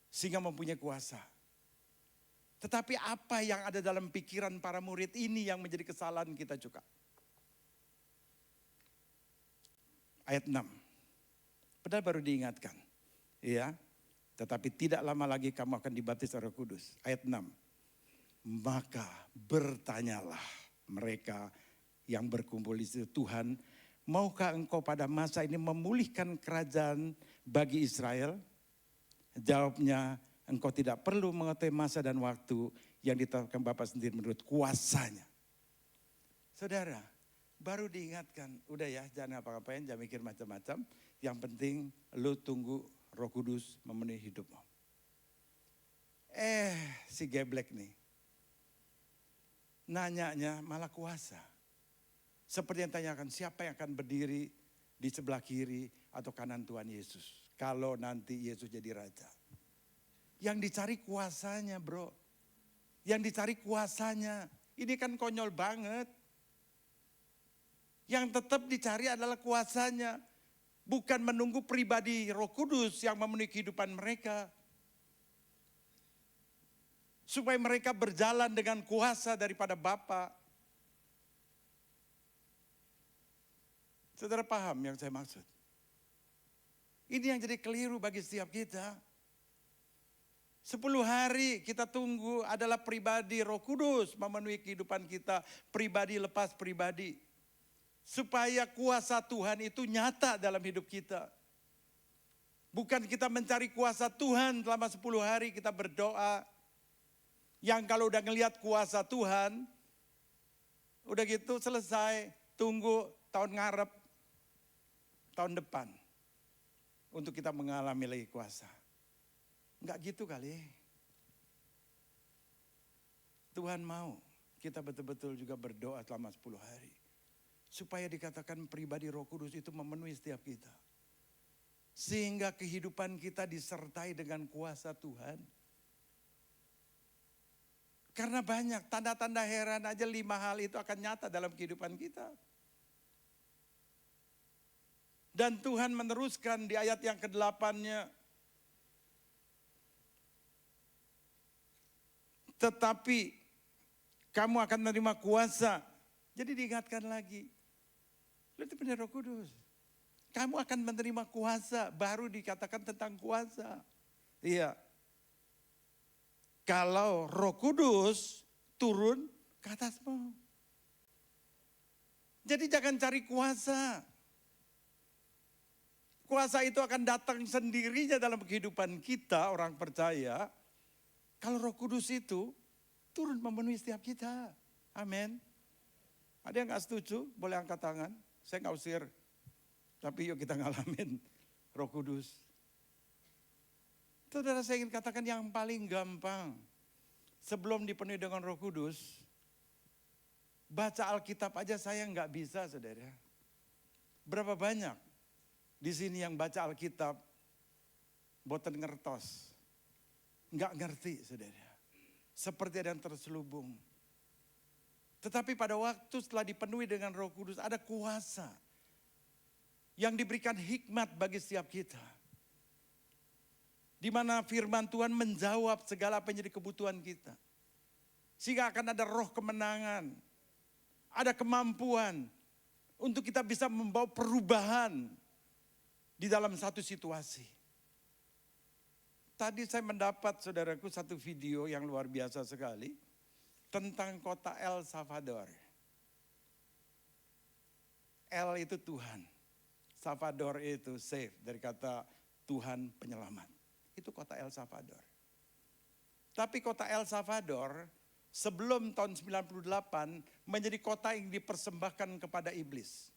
sehingga mempunyai kuasa. Tetapi apa yang ada dalam pikiran para murid ini yang menjadi kesalahan kita juga. Ayat 6. Padahal baru diingatkan. Ya. Tetapi tidak lama lagi kamu akan dibaptis Roh Kudus. Ayat 6. Maka bertanyalah mereka yang berkumpul di situ, Tuhan, maukah engkau pada masa ini memulihkan kerajaan bagi Israel? Jawabnya, engkau tidak perlu mengetahui masa dan waktu yang ditetapkan Bapa sendiri menurut kuasanya. Saudara, baru diingatkan, udah ya jangan apa-apain, jangan mikir macam-macam. Yang penting lu tunggu Roh Kudus memenuhi hidupmu. Si geblek nih. Nanyanya malah kuasa. Seperti yang tanyakan, siapa yang akan berdiri di sebelah kiri atau kanan Tuhan Yesus. Kalau nanti Yesus jadi raja. Yang dicari kuasanya bro. Yang dicari kuasanya. Ini kan konyol banget. Yang tetap dicari adalah kuasanya. bukan menunggu pribadi Roh Kudus yang memenuhi kehidupan mereka. Supaya mereka berjalan dengan kuasa daripada Bapa. Saudara paham yang saya maksud? Ini yang jadi keliru bagi setiap kita. 10 hari kita tunggu adalah pribadi Roh Kudus memenuhi kehidupan kita. Pribadi lepas pribadi. Supaya kuasa Tuhan itu nyata dalam hidup kita. Bukan kita mencari kuasa Tuhan selama 10 hari kita berdoa. Yang kalau udah ngelihat kuasa Tuhan, udah gitu selesai, tunggu tahun ngarep, tahun depan. Untuk kita mengalami lagi kuasa. Enggak gitu kali. Tuhan mau kita betul-betul juga berdoa selama 10 hari. Supaya dikatakan pribadi Roh Kudus itu memenuhi setiap kita. Sehingga kehidupan kita disertai dengan kuasa Tuhan. Karena banyak tanda-tanda heran aja 5 hal itu akan nyata dalam kehidupan kita. Dan Tuhan meneruskan di ayat yang ke-8-nya. Tetapi kamu akan menerima kuasa. Jadi diingatkan lagi. Itu benar Roh Kudus. Kamu akan menerima kuasa. Baru dikatakan tentang kuasa. Iya. Kalau Roh Kudus turun ke atasmu. Jadi jangan cari kuasa. Kuasa itu akan datang sendirinya dalam kehidupan kita, orang percaya. Kalau Roh Kudus itu turun memenuhi setiap kita. Amin. Ada yang gak setuju? Boleh angkat tangan. Saya gak usir. Tapi yuk kita ngalamin Roh Kudus. Saudara, saya ingin katakan yang paling gampang. Sebelum dipenuhi dengan Roh Kudus, baca Alkitab aja saya nggak bisa, saudara. Berapa banyak di sini yang baca Alkitab, boten ngertos. Nggak ngerti, saudara. Seperti ada yang terselubung. Tetapi pada waktu setelah dipenuhi dengan Roh Kudus, ada kuasa yang diberikan hikmat bagi setiap kita. Di mana firman Tuhan menjawab segala apa yang jadi kebutuhan kita. Sehingga akan ada roh kemenangan. Ada kemampuan untuk kita bisa membawa perubahan di dalam satu situasi. Tadi saya mendapat, saudaraku, satu video yang luar biasa sekali. Tentang kota El Salvador. El itu Tuhan. Salvador itu save, dari kata Tuhan penyelamat. Itu kota El Salvador. Tapi kota El Salvador sebelum tahun 98 menjadi kota yang dipersembahkan kepada iblis.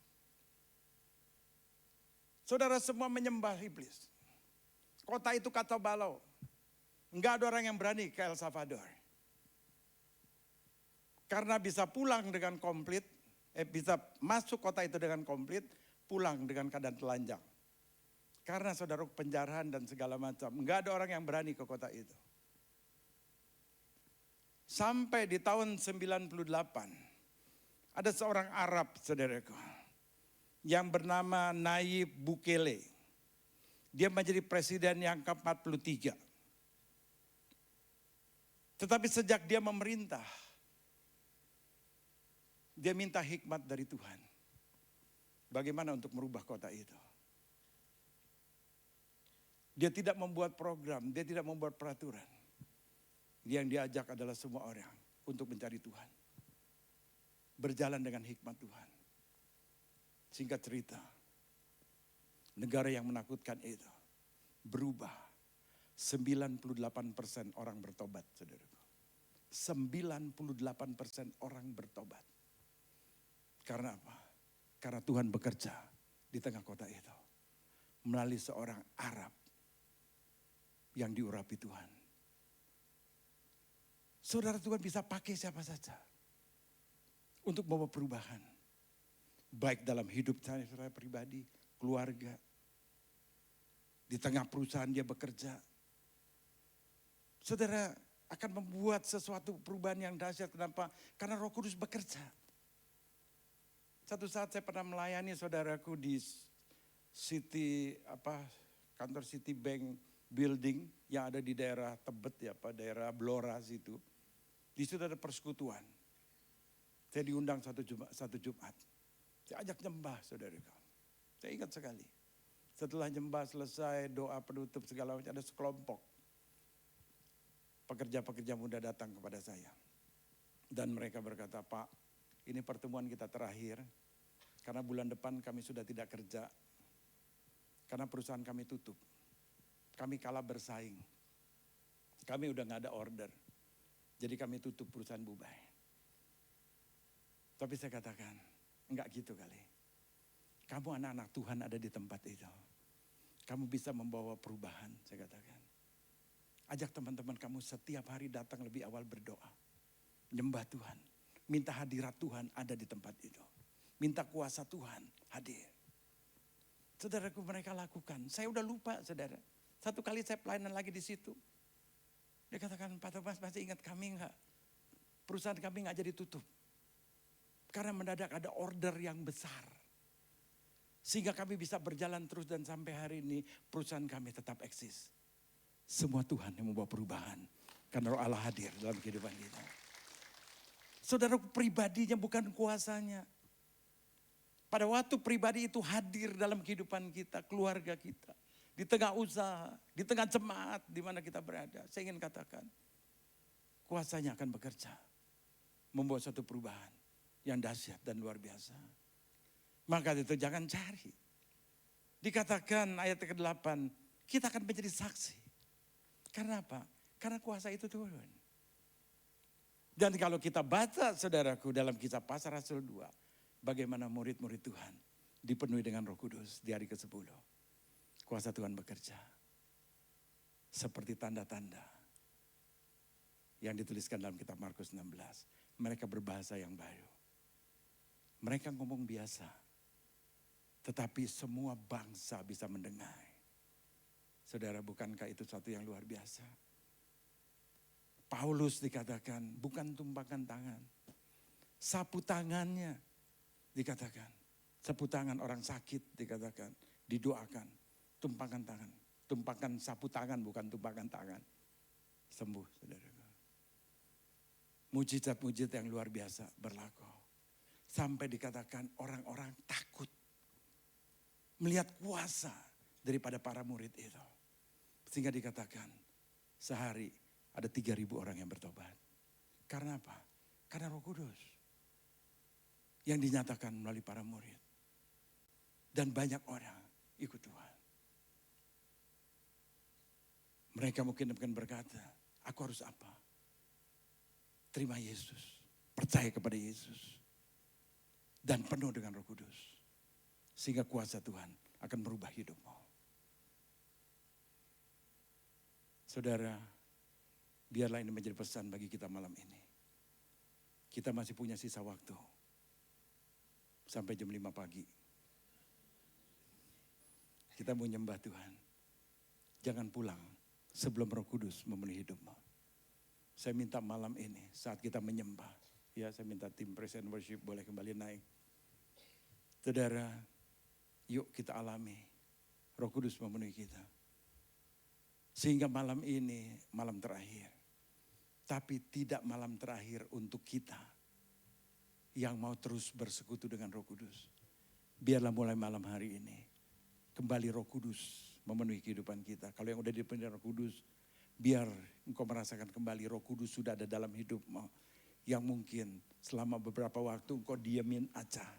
Saudara semua menyembah iblis. Kota itu kacau balau. Enggak ada orang yang berani ke El Salvador. Karena bisa pulang dengan komplit, bisa masuk kota itu dengan komplit, pulang dengan keadaan telanjang. Karena saudara penjarahan dan segala macam. Enggak ada orang yang berani ke kota itu. Sampai di tahun 98. Ada seorang Arab, saudaraku. Yang bernama Nayib Bukele. Dia menjadi presiden yang ke-43. Tetapi sejak dia memerintah. Dia minta hikmat dari Tuhan. Bagaimana untuk merubah kota itu. Dia tidak membuat program, dia tidak membuat peraturan. Yang diajak adalah semua orang untuk mencari Tuhan. Berjalan dengan hikmat Tuhan. Singkat cerita, negara yang menakutkan itu berubah. 98% orang bertobat, saudaraku. 98% orang bertobat. Karena apa? Karena Tuhan bekerja di tengah kota itu. Melalui seorang Arab yang diurapi Tuhan. Saudara, Tuhan bisa pakai siapa saja untuk membawa perubahan. Baik dalam hidup saya pribadi, keluarga. Di tengah perusahaan dia bekerja. Saudara akan membuat sesuatu perubahan yang dahsyat. Kenapa? Karena Roh Kudus bekerja. Satu saat saya pernah melayani saudaraku di kantor Citibank building yang ada di daerah Tebet ya Pak, daerah Blora situ. Di situ ada persekutuan. Saya diundang satu Jumat. Saya ajak nyembah saudaraku. Saya ingat sekali. Setelah nyembah selesai, doa penutup segala macam, ada sekelompok pekerja-pekerja muda datang kepada saya. Dan mereka berkata, Pak, ini pertemuan kita terakhir. Karena bulan depan kami sudah tidak kerja. Karena perusahaan kami tutup. Kami kalah bersaing. Kami udah gak ada order. Jadi kami tutup perusahaan Bubai. Tapi saya katakan, enggak gitu kali. Kamu anak-anak Tuhan ada di tempat itu. Kamu bisa membawa perubahan, saya katakan. Ajak teman-teman kamu setiap hari datang lebih awal berdoa. Menyembah Tuhan. Minta hadirat Tuhan ada di tempat itu. Minta kuasa Tuhan hadir. Saudaraku, mereka lakukan. Saya udah lupa saudara. Satu kali saya pelayanan lagi di situ. Dia katakan, Pak Thomas masih ingat kami enggak? Perusahaan kami enggak jadi tutup. Karena mendadak ada order yang besar. Sehingga kami bisa berjalan terus dan sampai hari ini perusahaan kami tetap eksis. Semua Tuhan yang membawa perubahan. Karena Roh Allah hadir dalam kehidupan kita. Saudara, pribadinya bukan kuasanya. Pada waktu pribadi itu hadir dalam kehidupan kita, keluarga kita. Di tengah usaha, di tengah jemaat di mana kita berada. Saya ingin katakan, kuasanya akan bekerja. Membawa suatu perubahan yang dahsyat dan luar biasa. Maka itu jangan cari. Dikatakan ayat ke-8, kita akan menjadi saksi. Karena apa? Karena kuasa itu turun. Dan kalau kita baca saudaraku dalam kisah Pasal Rasul 2. Bagaimana murid-murid Tuhan dipenuhi dengan Roh Kudus di hari ke-10. Kuasa Tuhan bekerja. Seperti tanda-tanda yang dituliskan dalam kitab Markus 16. Mereka berbahasa yang baru. Mereka ngomong biasa. Tetapi semua bangsa bisa mendengar. Saudara, bukankah itu sesuatu yang luar biasa? Paulus dikatakan bukan tumpakan tangan. Sapu tangannya dikatakan. Sapu tangan orang sakit dikatakan. Didoakan. Tumpakan tangan. Tumpakan sapu tangan bukan tumpakan tangan. Sembuh saudara. Mujizat-mujizat yang luar biasa berlaku. Sampai dikatakan orang-orang takut. Melihat kuasa daripada para murid itu. Sehingga dikatakan sehari ada 3.000 orang yang bertobat. Karena apa? Karena Roh Kudus. Yang dinyatakan melalui para murid. Dan banyak orang ikut Tuhan. Mereka mungkin berkata, aku harus apa? Terima Yesus. Percaya kepada Yesus. Dan penuh dengan Roh Kudus. Sehingga kuasa Tuhan akan merubah hidupmu. Saudara, biarlah ini menjadi pesan bagi kita malam ini. Kita masih punya sisa waktu. Sampai jam 5 pagi. Kita mau nyembah Tuhan. Jangan pulang sebelum Roh Kudus memenuhi hidupmu. Saya minta malam ini saat kita menyembah. Ya, saya minta tim praise and worship boleh kembali naik. Saudara, yuk kita alami Roh Kudus memenuhi kita. Sehingga malam ini malam terakhir. Tapi tidak malam terakhir untuk kita yang mau terus bersekutu dengan Roh Kudus. Biarlah mulai malam hari ini kembali Roh Kudus memenuhi kehidupan kita. Kalau yang udah dipenuhi Roh Kudus, biar engkau merasakan kembali Roh Kudus sudah ada dalam hidupmu. Yang mungkin selama beberapa waktu engkau diamin aja.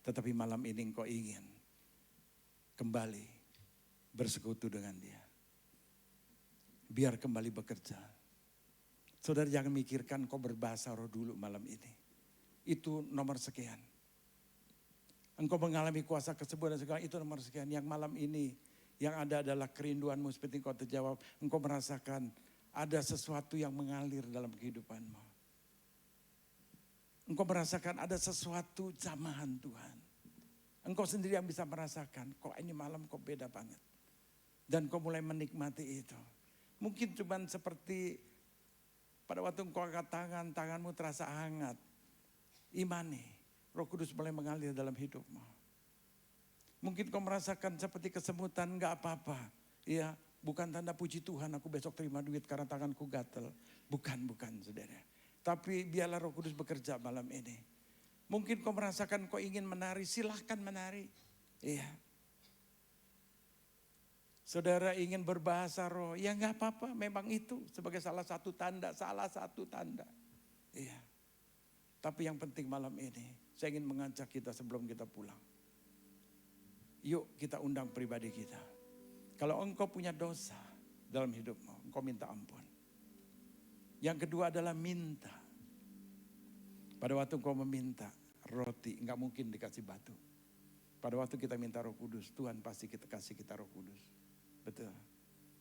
Tetapi malam ini engkau ingin kembali bersekutu dengan Dia. Biar kembali bekerja. Saudara jangan mikirkan kau berbahasa roh dulu malam ini. Itu nomor sekian. Engkau mengalami kuasa kesembuhan dan segala itu nomor sekian. Yang malam ini yang ada adalah kerinduanmu seperti engkau terjawab. Engkau merasakan ada sesuatu yang mengalir dalam kehidupanmu. Engkau merasakan ada sesuatu jamahan Tuhan. Engkau sendiri yang bisa merasakan kok ini malam kok beda banget. Dan kau mulai menikmati itu. Mungkin cuman seperti pada waktu engkau angkat tangan, tanganmu terasa hangat. Imani, Roh Kudus mulai mengalir dalam hidupmu. Mungkin kau merasakan seperti kesemutan, gak apa-apa. Iya, bukan tanda puji Tuhan aku besok terima duit karena tanganku gatel. Bukan saudara. Tapi biarlah Roh Kudus bekerja malam ini. Mungkin kau merasakan kau ingin menari, silahkan menari. Iya. Saudara ingin berbahasa roh, ya gak apa-apa, memang itu sebagai salah satu tanda. Iya. Tapi yang penting malam ini, saya ingin mengajak kita sebelum kita pulang. Yuk kita undang pribadi kita. Kalau engkau punya dosa dalam hidupmu, engkau minta ampun. Yang kedua adalah minta. Pada waktu engkau meminta roti, enggak mungkin dikasih batu. Pada waktu kita minta Roh Kudus, Tuhan pasti kita kasih kita Roh Kudus. Betul.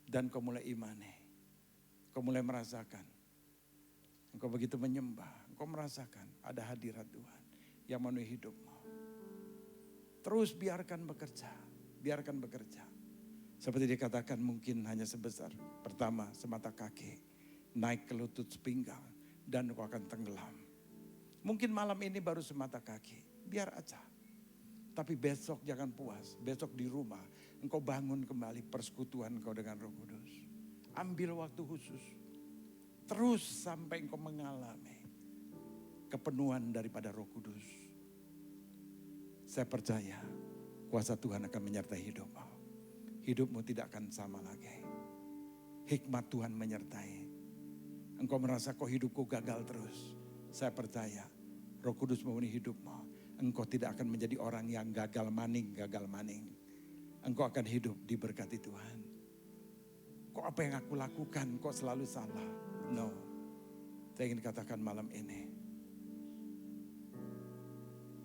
Dan kau mulai imani. Kau mulai merasakan. Engkau begitu menyembah. Engkau merasakan ada hadirat Tuhan yang memenuhi hidupmu. Terus biarkan bekerja. Biarkan bekerja. Seperti dikatakan mungkin hanya sebesar. Pertama semata kaki. Naik ke lutut sepinggang. Dan engkau akan tenggelam. Mungkin malam ini baru semata kaki. Biar aja. Tapi besok jangan puas. Besok di rumah engkau bangun kembali persekutuan engkau dengan Roh Kudus. Ambil waktu khusus. Terus sampai engkau mengalami kepenuhan daripada Roh Kudus. Saya percaya kuasa Tuhan akan menyertai hidupmu. Hidupmu tidak akan sama lagi. Hikmat Tuhan menyertai. Engkau merasa kok hidupku gagal terus. Saya percaya Roh Kudus memenuhi hidupmu. Engkau tidak akan menjadi orang yang gagal maning. Engkau akan hidup diberkati Tuhan. Kok apa yang aku lakukan kok selalu salah? No. Saya ingin katakan malam ini.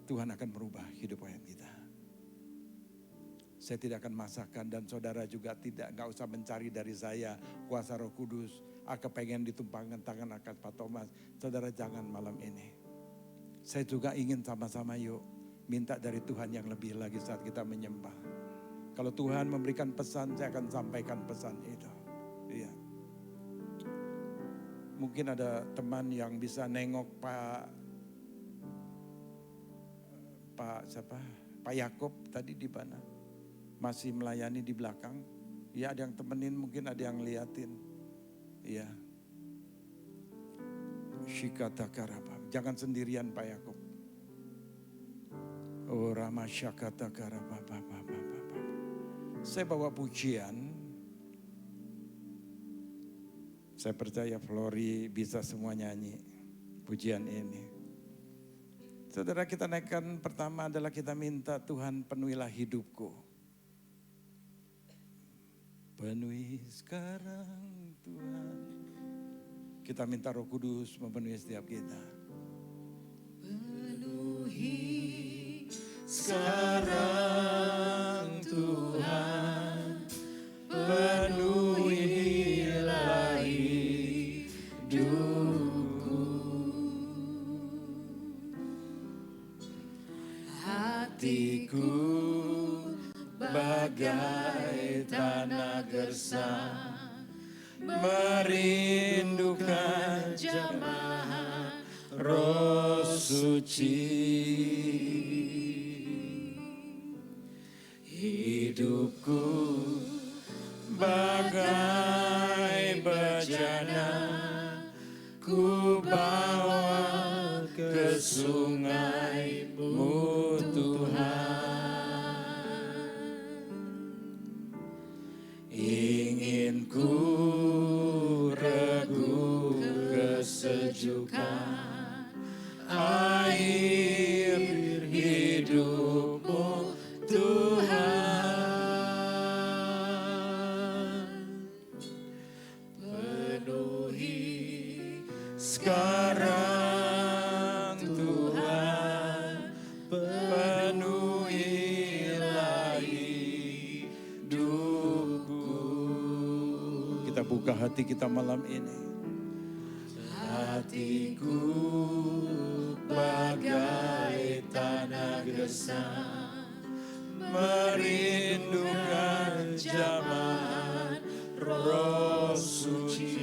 Tuhan akan merubah hidup kita. Saya tidak akan masakan dan saudara juga nggak usah mencari dari saya kuasa Roh Kudus. Aku pengen ditumpangkan tangan akan Pak Thomas. Saudara jangan malam ini. Saya juga ingin sama-sama yuk minta dari Tuhan yang lebih lagi saat kita menyembah. Kalau Tuhan memberikan pesan, saya akan sampaikan pesan itu. Iya. Mungkin ada teman yang bisa nengok Pak Yakob tadi di mana? Masih melayani di belakang. Ya ada yang temenin, mungkin ada yang liatin. Iya. Shikata karabam. Jangan sendirian Pak Yakob. Oh Rama Syakata karabam. Saya bawa pujian. Saya percaya Flori bisa semua nyanyi pujian ini. Saudara kita naikkan pertama adalah kita minta Tuhan penuhilah hidupku. Penuhi sekarang Tuhan. Kita minta Roh Kudus memenuhi setiap kita. Penuhi sekarang Tuhan. Penuhilah hidupku. Hatiku bagai tanah gersang, merindukan jamaah Roh Suci. Hidupku bagai bejana, ku bawa ke sungai-Mu Tuhan. Ingin ku regu kesejukan air hidup-Mu Tuhan. Penuhi sekarang Tuhan. Penuhilah hidupku. Kita buka hati kita malam ini. Hatiku bagai tanah gersang, merindukan jamaah Roh Suci.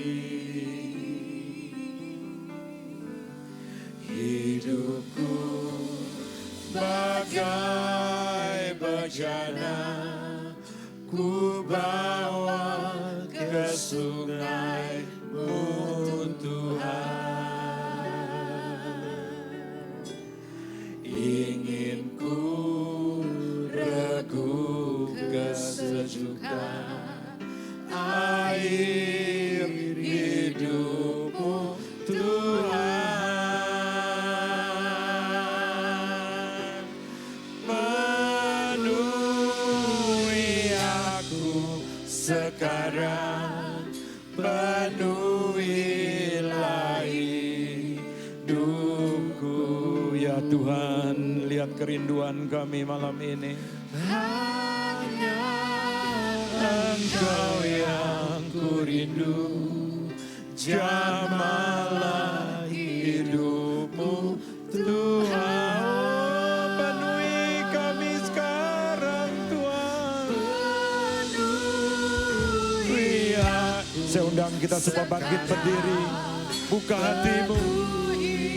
Hidupku bagai bejana, ku bawa ke sungai-Mu Tuhan. Ingin ku regu kesejukan air hidup-Mu Tuhan. Penuhi aku sekarang, penuhilah hidupku. Ya Tuhan, lihat kerinduan kami malam ini. Hanya Engkau yang ku rindu, jamahlah hidupmu Tuhan. Penuhi kami sekarang Tuhan. Penuhi aku Saya undang kita semua bangkit berdiri. Buka hatimu.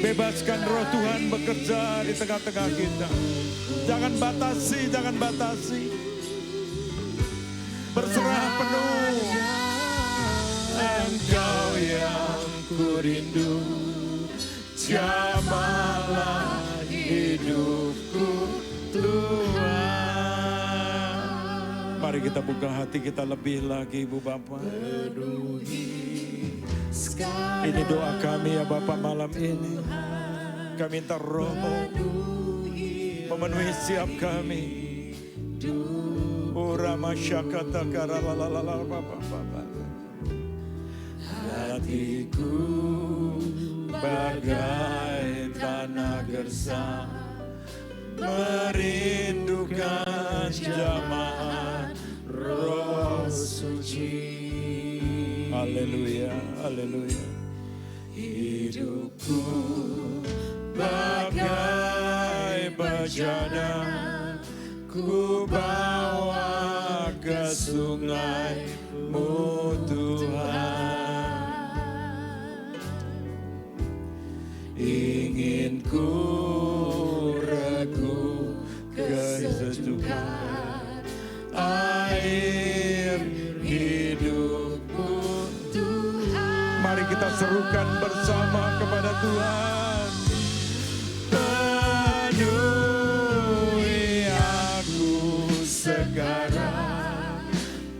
Bebaskan roh Tuhan bekerja di tengah-tengah kita. Jangan batasi, jangan batasi. Berserah penuh. Engkau yang ku rindu, jamahlah hidupku Tuhan. Mari kita buka hati kita lebih lagi Ibu Bapa. Ini doa kami ya Bapak malam ini. Kami minta roh-Mu memenuhi setiap kami. Ora masyakata karalalala Bapak. Hatiku bagai tanah gersang, merindukan jamaah Roh Suci. Haleluya, haleluya. Hidupku bagai bejana, ku bawa ke sungai-Mu Tuhan. Ingin ku regu kesejukan air hidupmu Tuhan. Mari kita serukan bersama kepada Tuhan. Penuhi aku sekarang,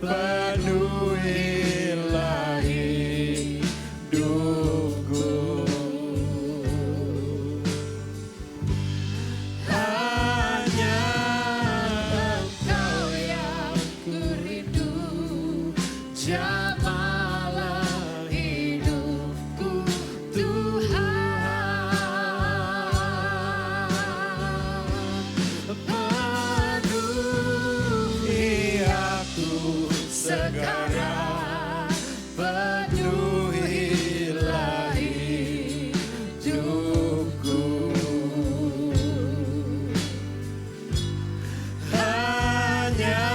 penuhilah hidupku. Hanya Engkau yang ku rindu, jamahlah hidupku Tuhan. Penuhi aku sekarang, penuhilah hidupku. Hanya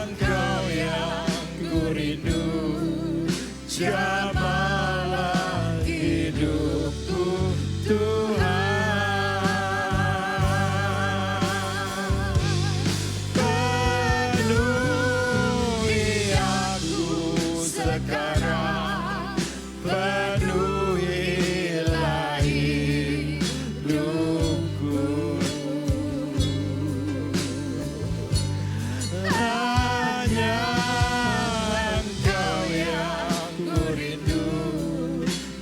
Engkau yang ku rindu, jamahlah hidupku Tuhan. Penuhi aku sekarang, penuhilah hidupku. Hanya Engkau yang ku rindu,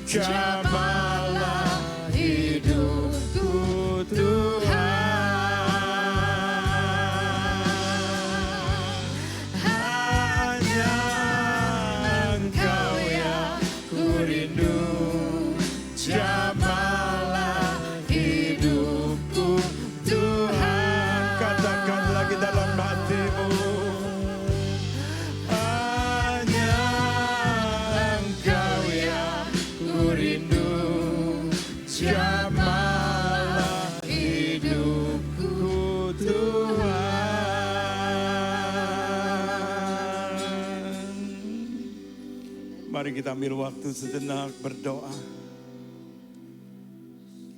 jamahlah hidupku Tuhan. Hanya Engkau yang ku rindu, jamahlah hidupku Tuhan. Katakan lagi dalam hatimu. Hanya Engkau yang ku rindu, jamahlah hidupku Tuhan. Mari kita ambil waktu sejenak berdoa.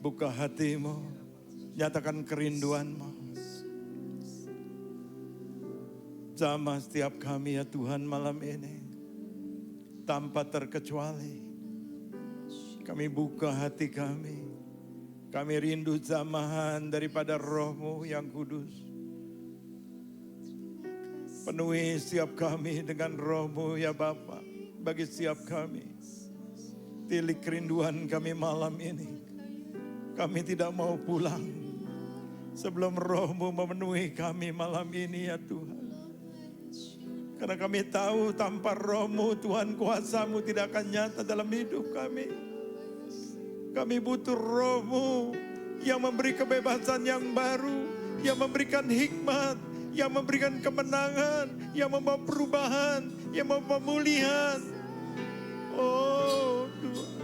Buka hatimu. Nyatakan kerinduanmu. Jamah setiap kami ya Tuhan malam ini. Tanpa terkecuali. Kami buka hati kami. Kami rindu jamahan daripada Roh-Mu yang kudus. Penuhi setiap kami dengan Roh-Mu ya Bapa. Bagi setiap kami. Tilik kerinduan kami malam ini. Kami tidak mau pulang. Sebelum Roh-Mu memenuhi kami malam ini ya Tuhan. Karena kami tahu tanpa Roh-Mu Tuhan, kuasa-Mu tidak akan nyata dalam hidup kami. Kami butuh Roh-Mu yang memberi kebebasan yang baru, yang memberikan hikmat, yang memberikan kemenangan, yang membawa perubahan, yang membawa pemulihan. Oh Tuhan.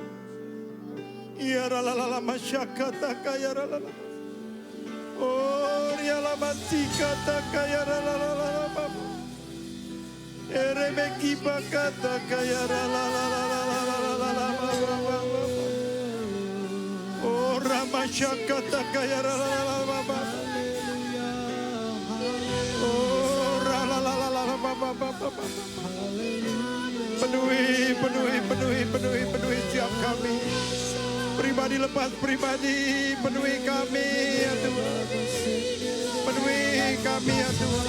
Ya ralala masyakata kaya ralala. Oh ya lama sikata kaya ralala bapa. Erebeki bakata kaya ralala. Oh ramasyakata kaya ralala bapa. Oh ralala bapa. Penuhi setiap kami. Pribadi lepas pribadi, penuhi kami ya Tuhan. Penuhi kami ya Tuhan.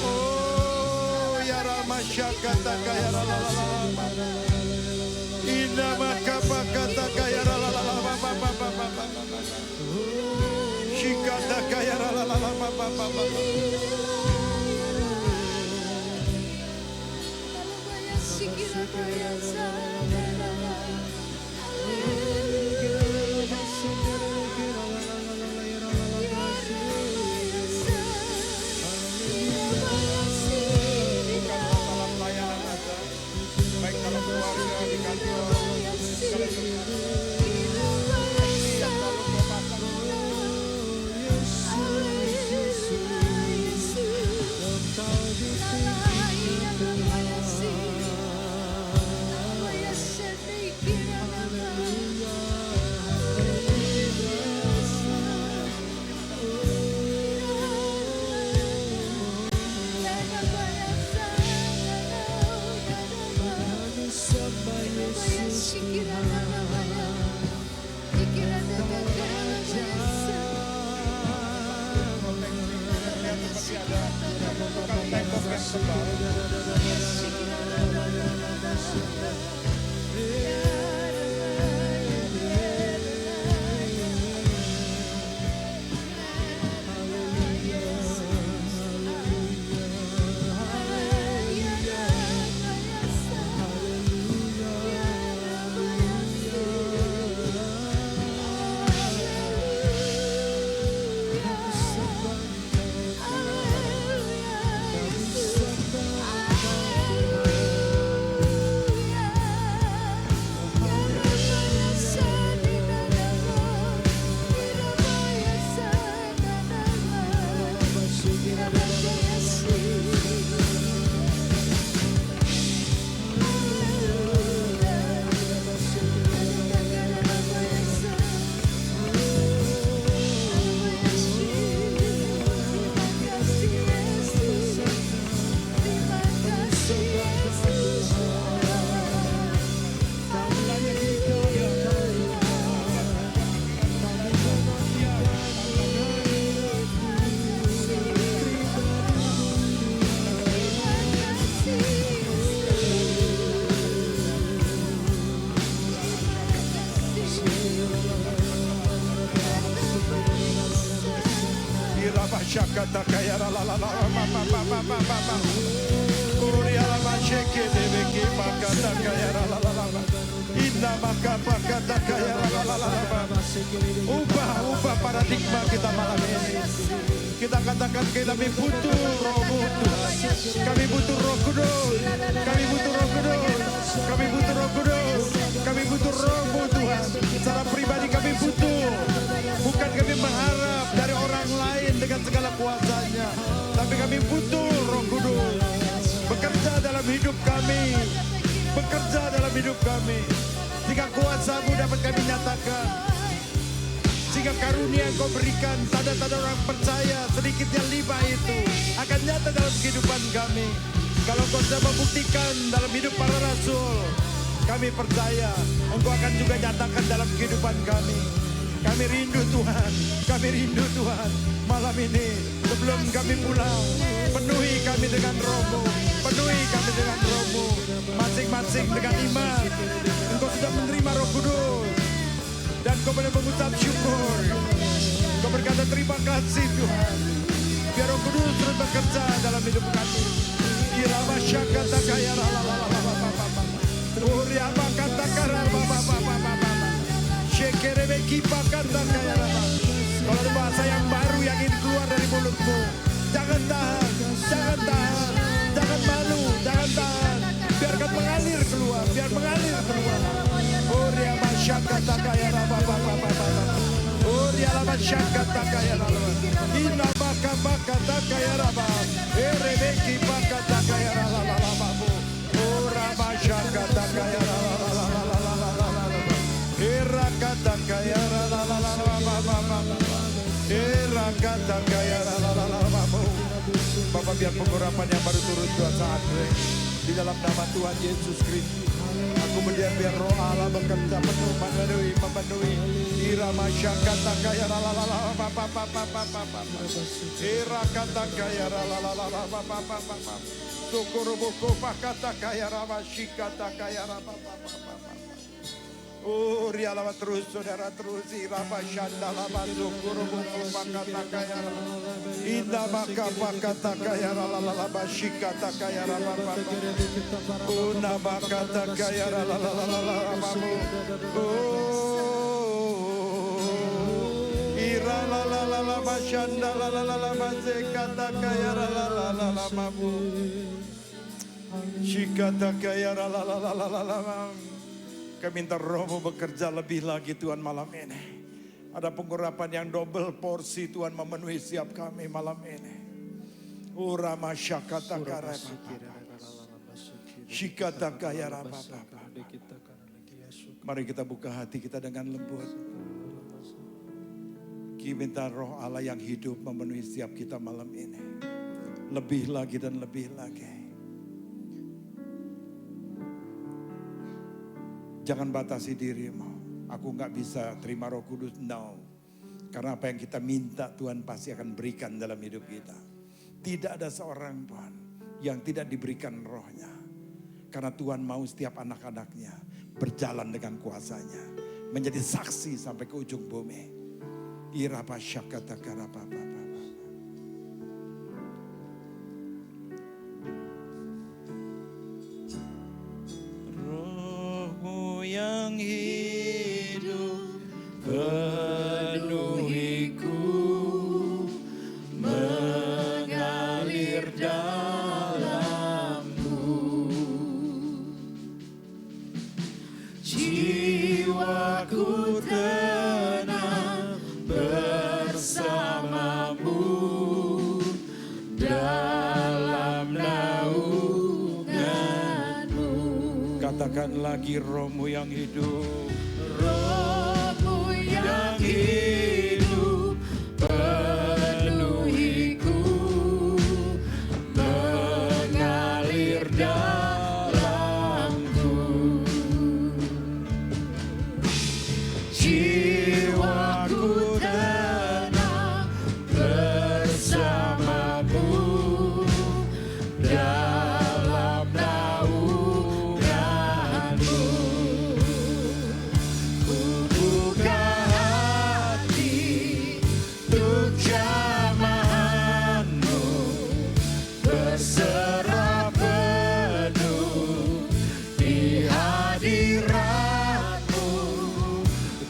Oh ya ramasyakata kaya ralala. Inna makapa kata kaya ralala. Shikata kaya ralala. Shakata kaya la la la la ma Kuria la masheke debeki makata kaya la la la Inna makapa kata kaya la la la Ubah paradigma kita malam ini. Kita katakan kami butuh Roh-Mu Tuhan. Kami butuh Roh Kudus. Kami butuh Roh Kudus. Kami butuh Roh Kudus. Kami butuh Roh-Mu Tuhan. Secara pribadi kami butuh. Bukan kami mengharap dari orang lain dengan segala kuasanya. Tapi kami butuh Roh Kudus. Bekerja dalam hidup kami. Bekerja dalam hidup kami. Jika kuasa-Mu dapat kami nyatakan. Jika Sehingga karunia yang kau berikan, tanda-tanda orang percaya, sedikitnya 5 itu akan nyata dalam kehidupan kami. Kalau kau sudah membuktikan dalam hidup para rasul, kami percaya Engkau akan juga nyatakan dalam kehidupan kami. Kami rindu Tuhan, kami rindu Tuhan. Malam ini sebelum kami pulang, penuhi kami dengan Roh-Mu, penuhi kami dengan Roh-Mu. Masing-masing dengan iman, Engkau sudah menerima Roh Kudus. Dan kau boleh mengucap syukur. Kau berkata terima kasih Tuhan. Biar Roh Kudus terus bekerja dalam hidup kami. Irama syakata kaya ralalalalalalala. Uriama kata kara babababababa. Shekerebe kipa kata kaya ralalalala. Kalau ada bahasa yang baru yang ingin keluar dari mulutmu, jangan tahan, jangan tahan, jangan malu, jangan tahan. Biarkan mengalir keluar, biar mengalir keluar. Uriama syakata kaya ralalalala. Uriama syakata kaya ralalalala. Ina baka baka kaya ralalalala. Erebeki baka kaya ralalalala. Urama syakata kaya ralalalala. Erakata kaya ralalalala. Erakata kaya ralalalala. Bapak biar pengurapan yang baru turun Tuhan saat ini. Di dalam nama Tuhan Yesus Kristus. Aku melihat biar Roh Allah bekerja penuh memenuhi. Irama syakata kaya ralalalala. Erakata kaya ralalalala. Syukur buku pakata kaya rama syikata kaya rama. Oh rialama terus saudara terus irama syandalama syukur buku pakata kaya rama. Indah maka pakata kaya ralalalama syikata kaya rama. Una bakata kaya ralalalama. Oh iralalalama syandalama sekata kaya ralalalama. Shikata kaya ralalalala. Kami minta Roh-Mu bekerja lebih lagi Tuhan malam ini. Ada pengurapan yang double porsi Tuhan memenuhi setiap kami malam ini. Urama syakata kara. Shikata kaya rama. Mari kita buka hati kita dengan lembut. Kita minta Roh Allah yang hidup memenuhi setiap kita malam ini. Lebih lagi dan lebih lagi. Jangan batasi dirimu. Aku gak bisa terima Roh Kudus. No. Karena apa yang kita minta Tuhan pasti akan berikan dalam hidup kita. Tidak ada seorang pun yang tidak diberikan rohnya. Karena Tuhan mau setiap anak-anaknya berjalan dengan kuasanya. Menjadi saksi sampai ke ujung bumi. Irapa syakata karapapa. Yang hidup penuhiku, mengalir dalamku. Jiwaku tenang bersamamu dalam naunganmu. Katakan lagi Roh-Mu yang hidup. Roh-Mu yang hidup penuhiku, mengalir dalamku. Jiwaku tenang bersamamu dalam naunganmu. Buka hati untuk jamahanmu, berserah penuh di hadiratmu.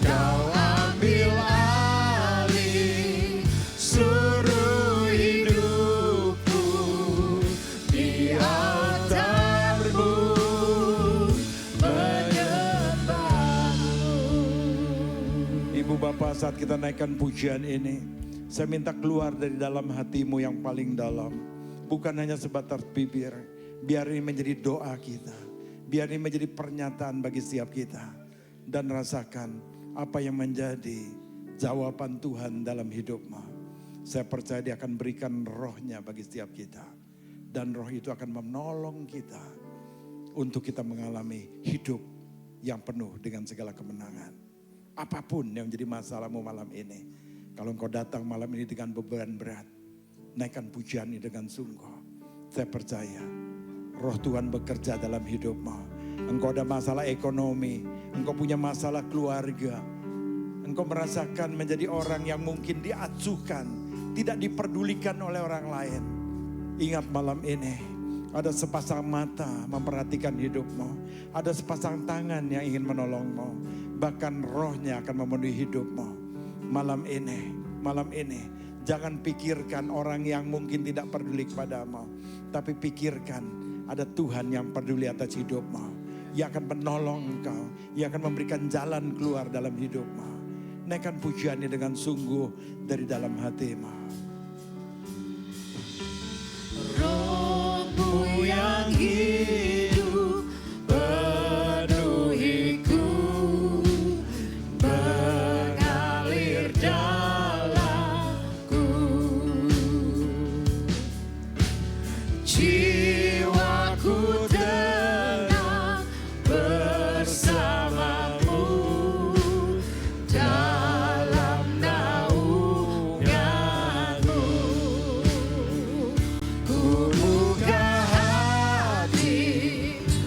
Kau ambil alih seluruh hidupku di altarmu, menyembahmu. Ibu Bapak, saat kita naikkan pujian ini, saya minta keluar dari dalam hatimu yang paling dalam. Bukan hanya sebatas bibir. Biar ini menjadi doa kita. Biar ini menjadi pernyataan bagi setiap kita. Dan rasakan apa yang menjadi jawaban Tuhan dalam hidupmu. Saya percaya Dia akan berikan roh-Nya bagi setiap kita. Dan roh itu akan menolong kita untuk kita mengalami hidup yang penuh dengan segala kemenangan. Apapun yang menjadi masalahmu malam ini. Kalau engkau datang malam ini dengan beban berat, naikkan pujian ini dengan sungguh. Saya percaya roh Tuhan bekerja dalam hidupmu. Engkau ada masalah ekonomi, engkau punya masalah keluarga. Engkau merasakan menjadi orang yang mungkin diacuhkan, tidak diperdulikan oleh orang lain. Ingat malam ini, ada sepasang mata memperhatikan hidupmu. Ada sepasang tangan yang ingin menolongmu. Bahkan rohnya akan memenuhi hidupmu. Malam ini, jangan pikirkan orang yang mungkin tidak peduli kepadamu. Tapi pikirkan ada Tuhan yang peduli atas hidupmu. Yang akan menolong engkau, yang akan memberikan jalan keluar dalam hidupmu. Naikkan pujiannya dengan sungguh dari dalam hatimu. Rohmu yang hidup penuhiku, mengalir dalamku. Jiwaku tenang bersamamu dalam naunganmu.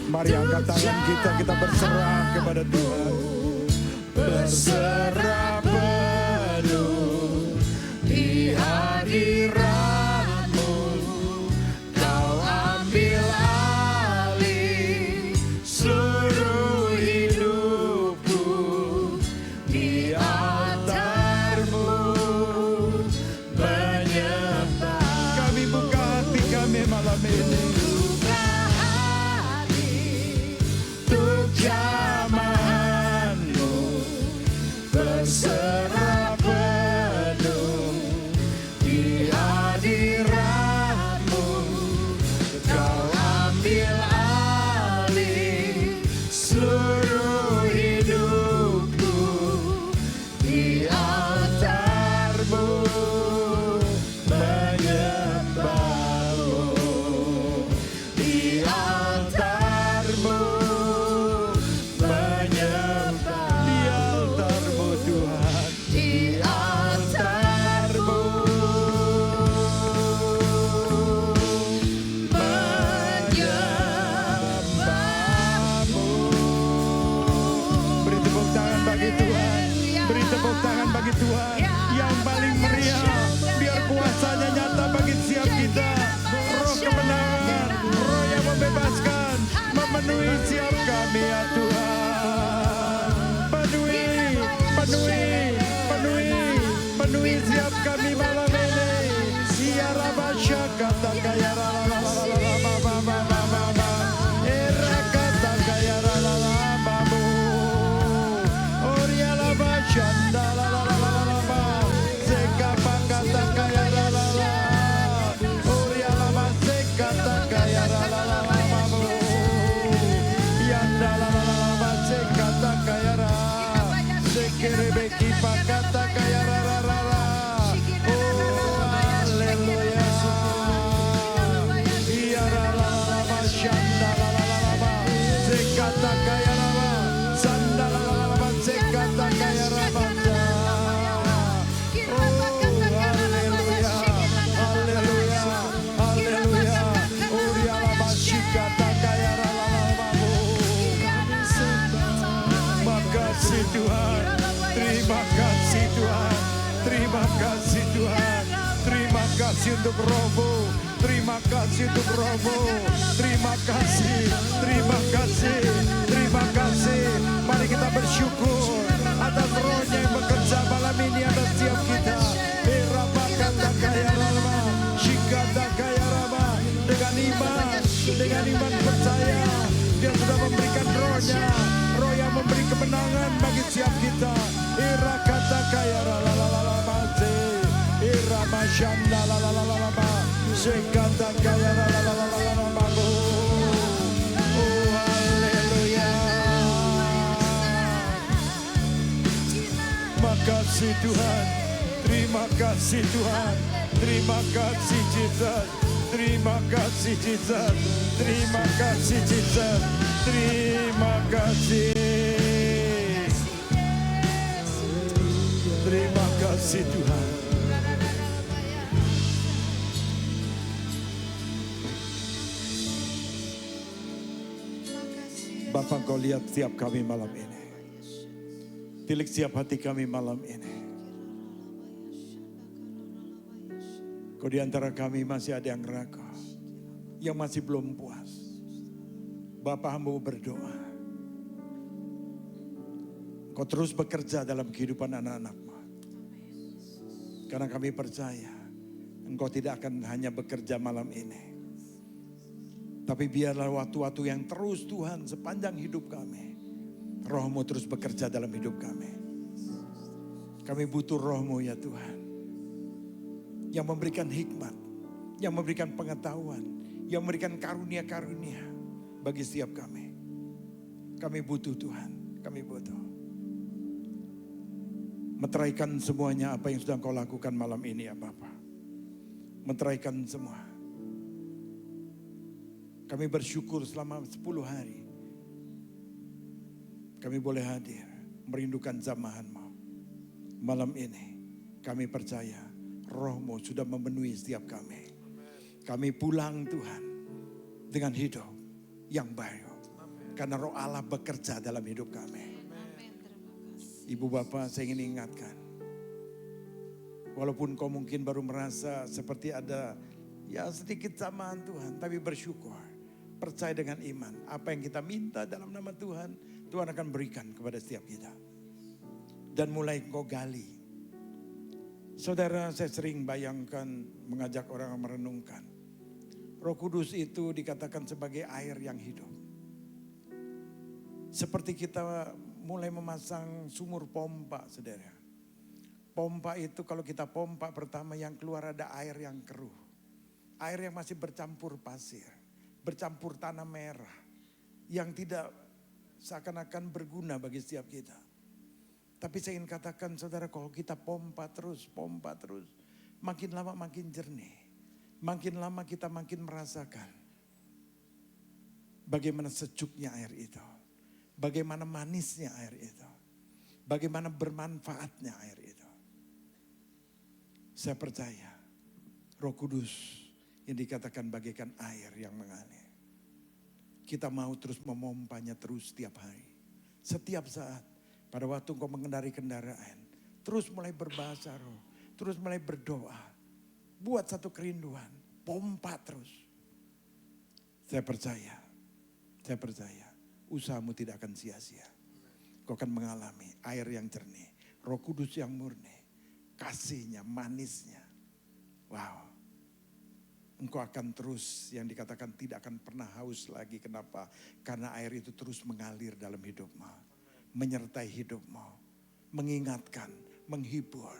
Mari angkat tangan kita berserah kepada Tuhan. Berserah penuh di hadirat-Mu. Kau ambil alih seluruh hidupku. Di altar-Mu menyembah. Kami buka hati kami malam ini. Jamahanmu berserah penuh di hadirat-Mu. Kau ambil alih seluruh hidupku. Di altar-Mu menyembah-Mu. Di altar-Mu bagi Tuhan yang paling meriah. Biar kuasanya nyata bagi setiap kita. Roh kemenangan, roh yang membebaskan, memenuhi setiap kami ya Tuhan. Penuhi setiap kami malam ini. Ya Rabasya kata kaya untuk Rohmu, terima kasih untuk Rohmu, terima kasih. Mari kita bersyukur atas Rohnya yang bekerja malam ini atas setiap kita. Dengan iman percaya Dia sudah memberikan Rohnya, Roh yang memberi kemenangan bagi setiap kita. Irakata kaya ralalalalabaze, iramasyanda lalalalaba, sekata kaya ralalalalababu. Oh haleluya. Makasih Tuhan. Terima kasih Tuhan. Terima kasih Jesus. Terima kasih Jesus. Terima kasih Jesus. Terima kasih. Terima kasih Tuhan. Bapa, Kau lihat setiap kami malam ini. Tilik setiap hati kami malam ini. Kau di antara kami masih ada yang ragu, yang masih belum puas. Bapa, hamba berdoa. Kau terus bekerja dalam kehidupan anak-anak-Mu. Karena kami percaya Engkau tidak akan hanya bekerja malam ini. Tapi biarlah waktu-waktu yang terus Tuhan sepanjang hidup kami. Roh-Mu terus bekerja dalam hidup kami. Kami butuh Roh-Mu ya Tuhan. Yang memberikan hikmat. Yang memberikan pengetahuan. Yang memberikan karunia-karunia bagi setiap kami. Kami butuh Tuhan. Kami butuh. Meteraikan semuanya apa yang sudah Kau lakukan malam ini ya Bapa. Meteraikan semua. Kami bersyukur selama 10 hari. Kami boleh hadir, merindukan jamahan-Mu. Malam ini kami percaya Roh-Mu sudah memenuhi setiap kami. Kami pulang Tuhan dengan hidup yang baru. Karena Roh Allah bekerja dalam hidup kami. Ibu Bapak, saya ingin ingatkan. Walaupun kau mungkin baru merasa seperti ada ya sedikit zamaan Tuhan. Tapi bersyukur. Percaya dengan iman. Apa yang kita minta dalam nama Tuhan, Tuhan akan berikan kepada setiap kita. Dan mulai kau gali. Saudara, saya sering bayangkan mengajak orang merenungkan. Roh Kudus itu dikatakan sebagai air yang hidup. Seperti kita mulai memasang sumur pompa, saudara. Pompa itu kalau kita pompa pertama yang keluar ada air yang keruh. Air yang masih bercampur pasir. Bercampur tanah merah yang tidak seakan-akan berguna bagi setiap kita. Tapi saya ingin katakan saudara, kalau kita pompa terus, makin lama makin jernih. Makin lama kita makin merasakan bagaimana sejuknya air itu. Bagaimana manisnya air itu. Bagaimana bermanfaatnya air itu. Saya percaya Roh Kudus yang dikatakan bagaikan air yang mengalir. Kita mau terus memompanya terus setiap hari. Setiap saat. Pada waktu engkau mengendari kendaraan. Terus mulai berbahasa roh. Terus mulai berdoa. Buat satu kerinduan. Pompa terus. Saya percaya. Usahamu tidak akan sia-sia. Kau akan mengalami air yang jernih. Roh Kudus yang murni. Kasihnya, manisnya. Wow. Engkau akan terus yang dikatakan tidak akan pernah haus lagi. Kenapa? Karena air itu terus mengalir dalam hidupmu. Menyertai hidupmu. Mengingatkan, menghibur,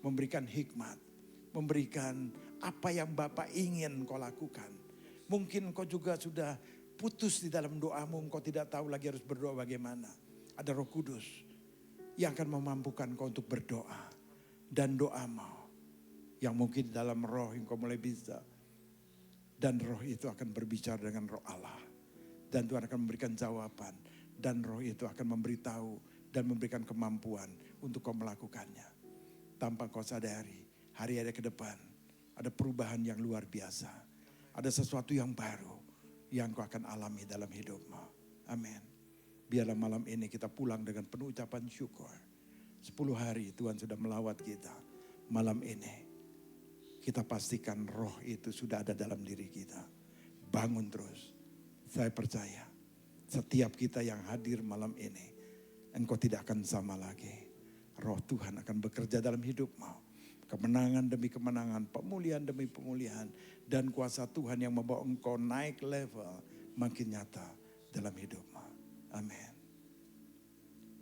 memberikan hikmat. Memberikan apa yang Bapa ingin kau lakukan. Mungkin kau juga sudah putus di dalam doamu. Engkau tidak tahu lagi harus berdoa bagaimana. Ada Roh Kudus yang akan memampukan kau untuk berdoa. Dan doamu yang mungkin dalam roh yang kau mulai bisa. Dan roh itu akan berbicara dengan roh Allah. Dan Tuhan akan memberikan jawaban. Dan roh itu akan memberitahu dan memberikan kemampuan untuk kau melakukannya. Tanpa kau sadari, hari-hari ke depan ada perubahan yang luar biasa. Ada sesuatu yang baru yang kau akan alami dalam hidupmu. Amin. Biarlah malam ini kita pulang dengan penuh ucapan syukur. 10 hari Tuhan sudah melawat kita. Malam ini kita pastikan roh itu sudah ada dalam diri kita. Bangun terus. Saya percaya setiap kita yang hadir malam ini, engkau tidak akan sama lagi. Roh Tuhan akan bekerja dalam hidupmu. Kemenangan demi kemenangan, pemulihan demi pemulihan. Dan kuasa Tuhan yang membawa engkau naik level makin nyata dalam hidupmu. Amin.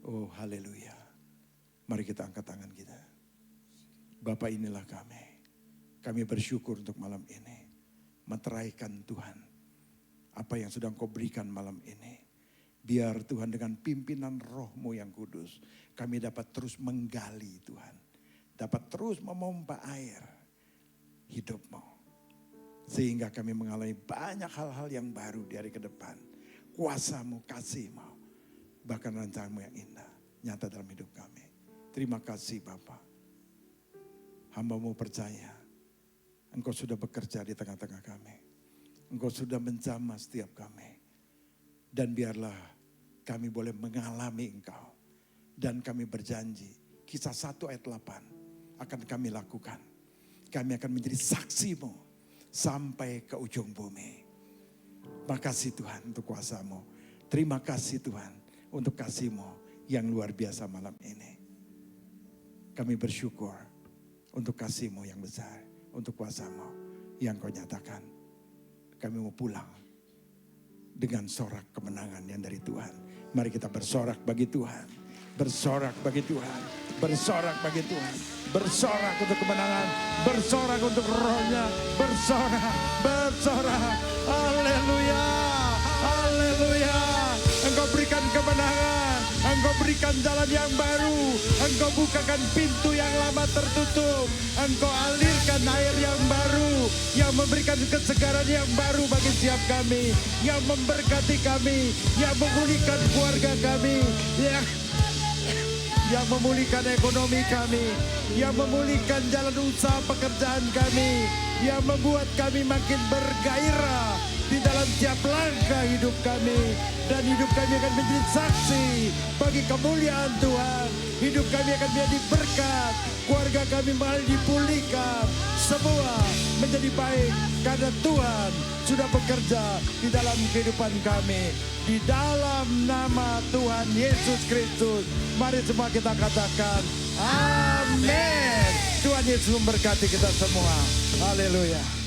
Oh haleluya. Mari kita angkat tangan kita. Bapa, inilah kami. Kami bersyukur untuk malam ini. Meteraikan Tuhan. Apa yang sudah Engkau berikan malam ini. Biar Tuhan dengan pimpinan roh-Mu yang kudus. Kami dapat terus menggali Tuhan. dapat terus memompa air hidupmu. Sehingga kami mengalami banyak hal-hal yang baru di hari ke depan. Kuasamu, kasihmu, bahkan rancanganmu yang indah nyata dalam hidup kami. Terima kasih Bapa. Hamba-Mu percaya Engkau sudah bekerja di tengah-tengah kami. Engkau sudah menjamah setiap kami. Dan biarlah kami boleh mengalami Engkau. Dan kami berjanji, Kisah 1 ayat 8 akan kami lakukan. Kami akan menjadi saksi-Mu sampai ke ujung bumi. Makasih Tuhan untuk kuasa-Mu. Terima kasih Tuhan untuk kasih-Mu yang luar biasa malam ini. Kami bersyukur untuk kasih-Mu yang besar, untuk kuasa-Mu yang Kau nyatakan. Kami mau pulang dengan sorak kemenangan yang dari Tuhan. Mari kita bersorak bagi Tuhan. Bersorak bagi Tuhan. Bersorak bagi Tuhan. Bersorak untuk kemenangan. Bersorak untuk rohnya. Bersorak. Bersorak. Haleluya. Haleluya. Engkau berikan kemenangan. Engkau berikan jalan yang baru. Engkau bukakan pintu yang lama tertutup. Engkau alirkan air yang baru. Yang memberikan kesegaran yang baru bagi setiap kami. Yang memberkati kami. Yang memulihkan keluarga kami. Yang memulihkan ekonomi kami, yang memulihkan jalan usaha pekerjaan kami, yang membuat kami makin bergairah di dalam tiap langkah hidup kami. Dan hidup kami akan menjadi saksi bagi kemuliaan Tuhan. Hidup kami akan menjadi berkat, keluarga kami malah dipulihkan. Semua menjadi baik karena Tuhan sudah bekerja di dalam kehidupan kami. Di dalam nama Tuhan Yesus Kristus, mari semua kita katakan amin. Tuhan Yesus memberkati kita semua. Haleluya.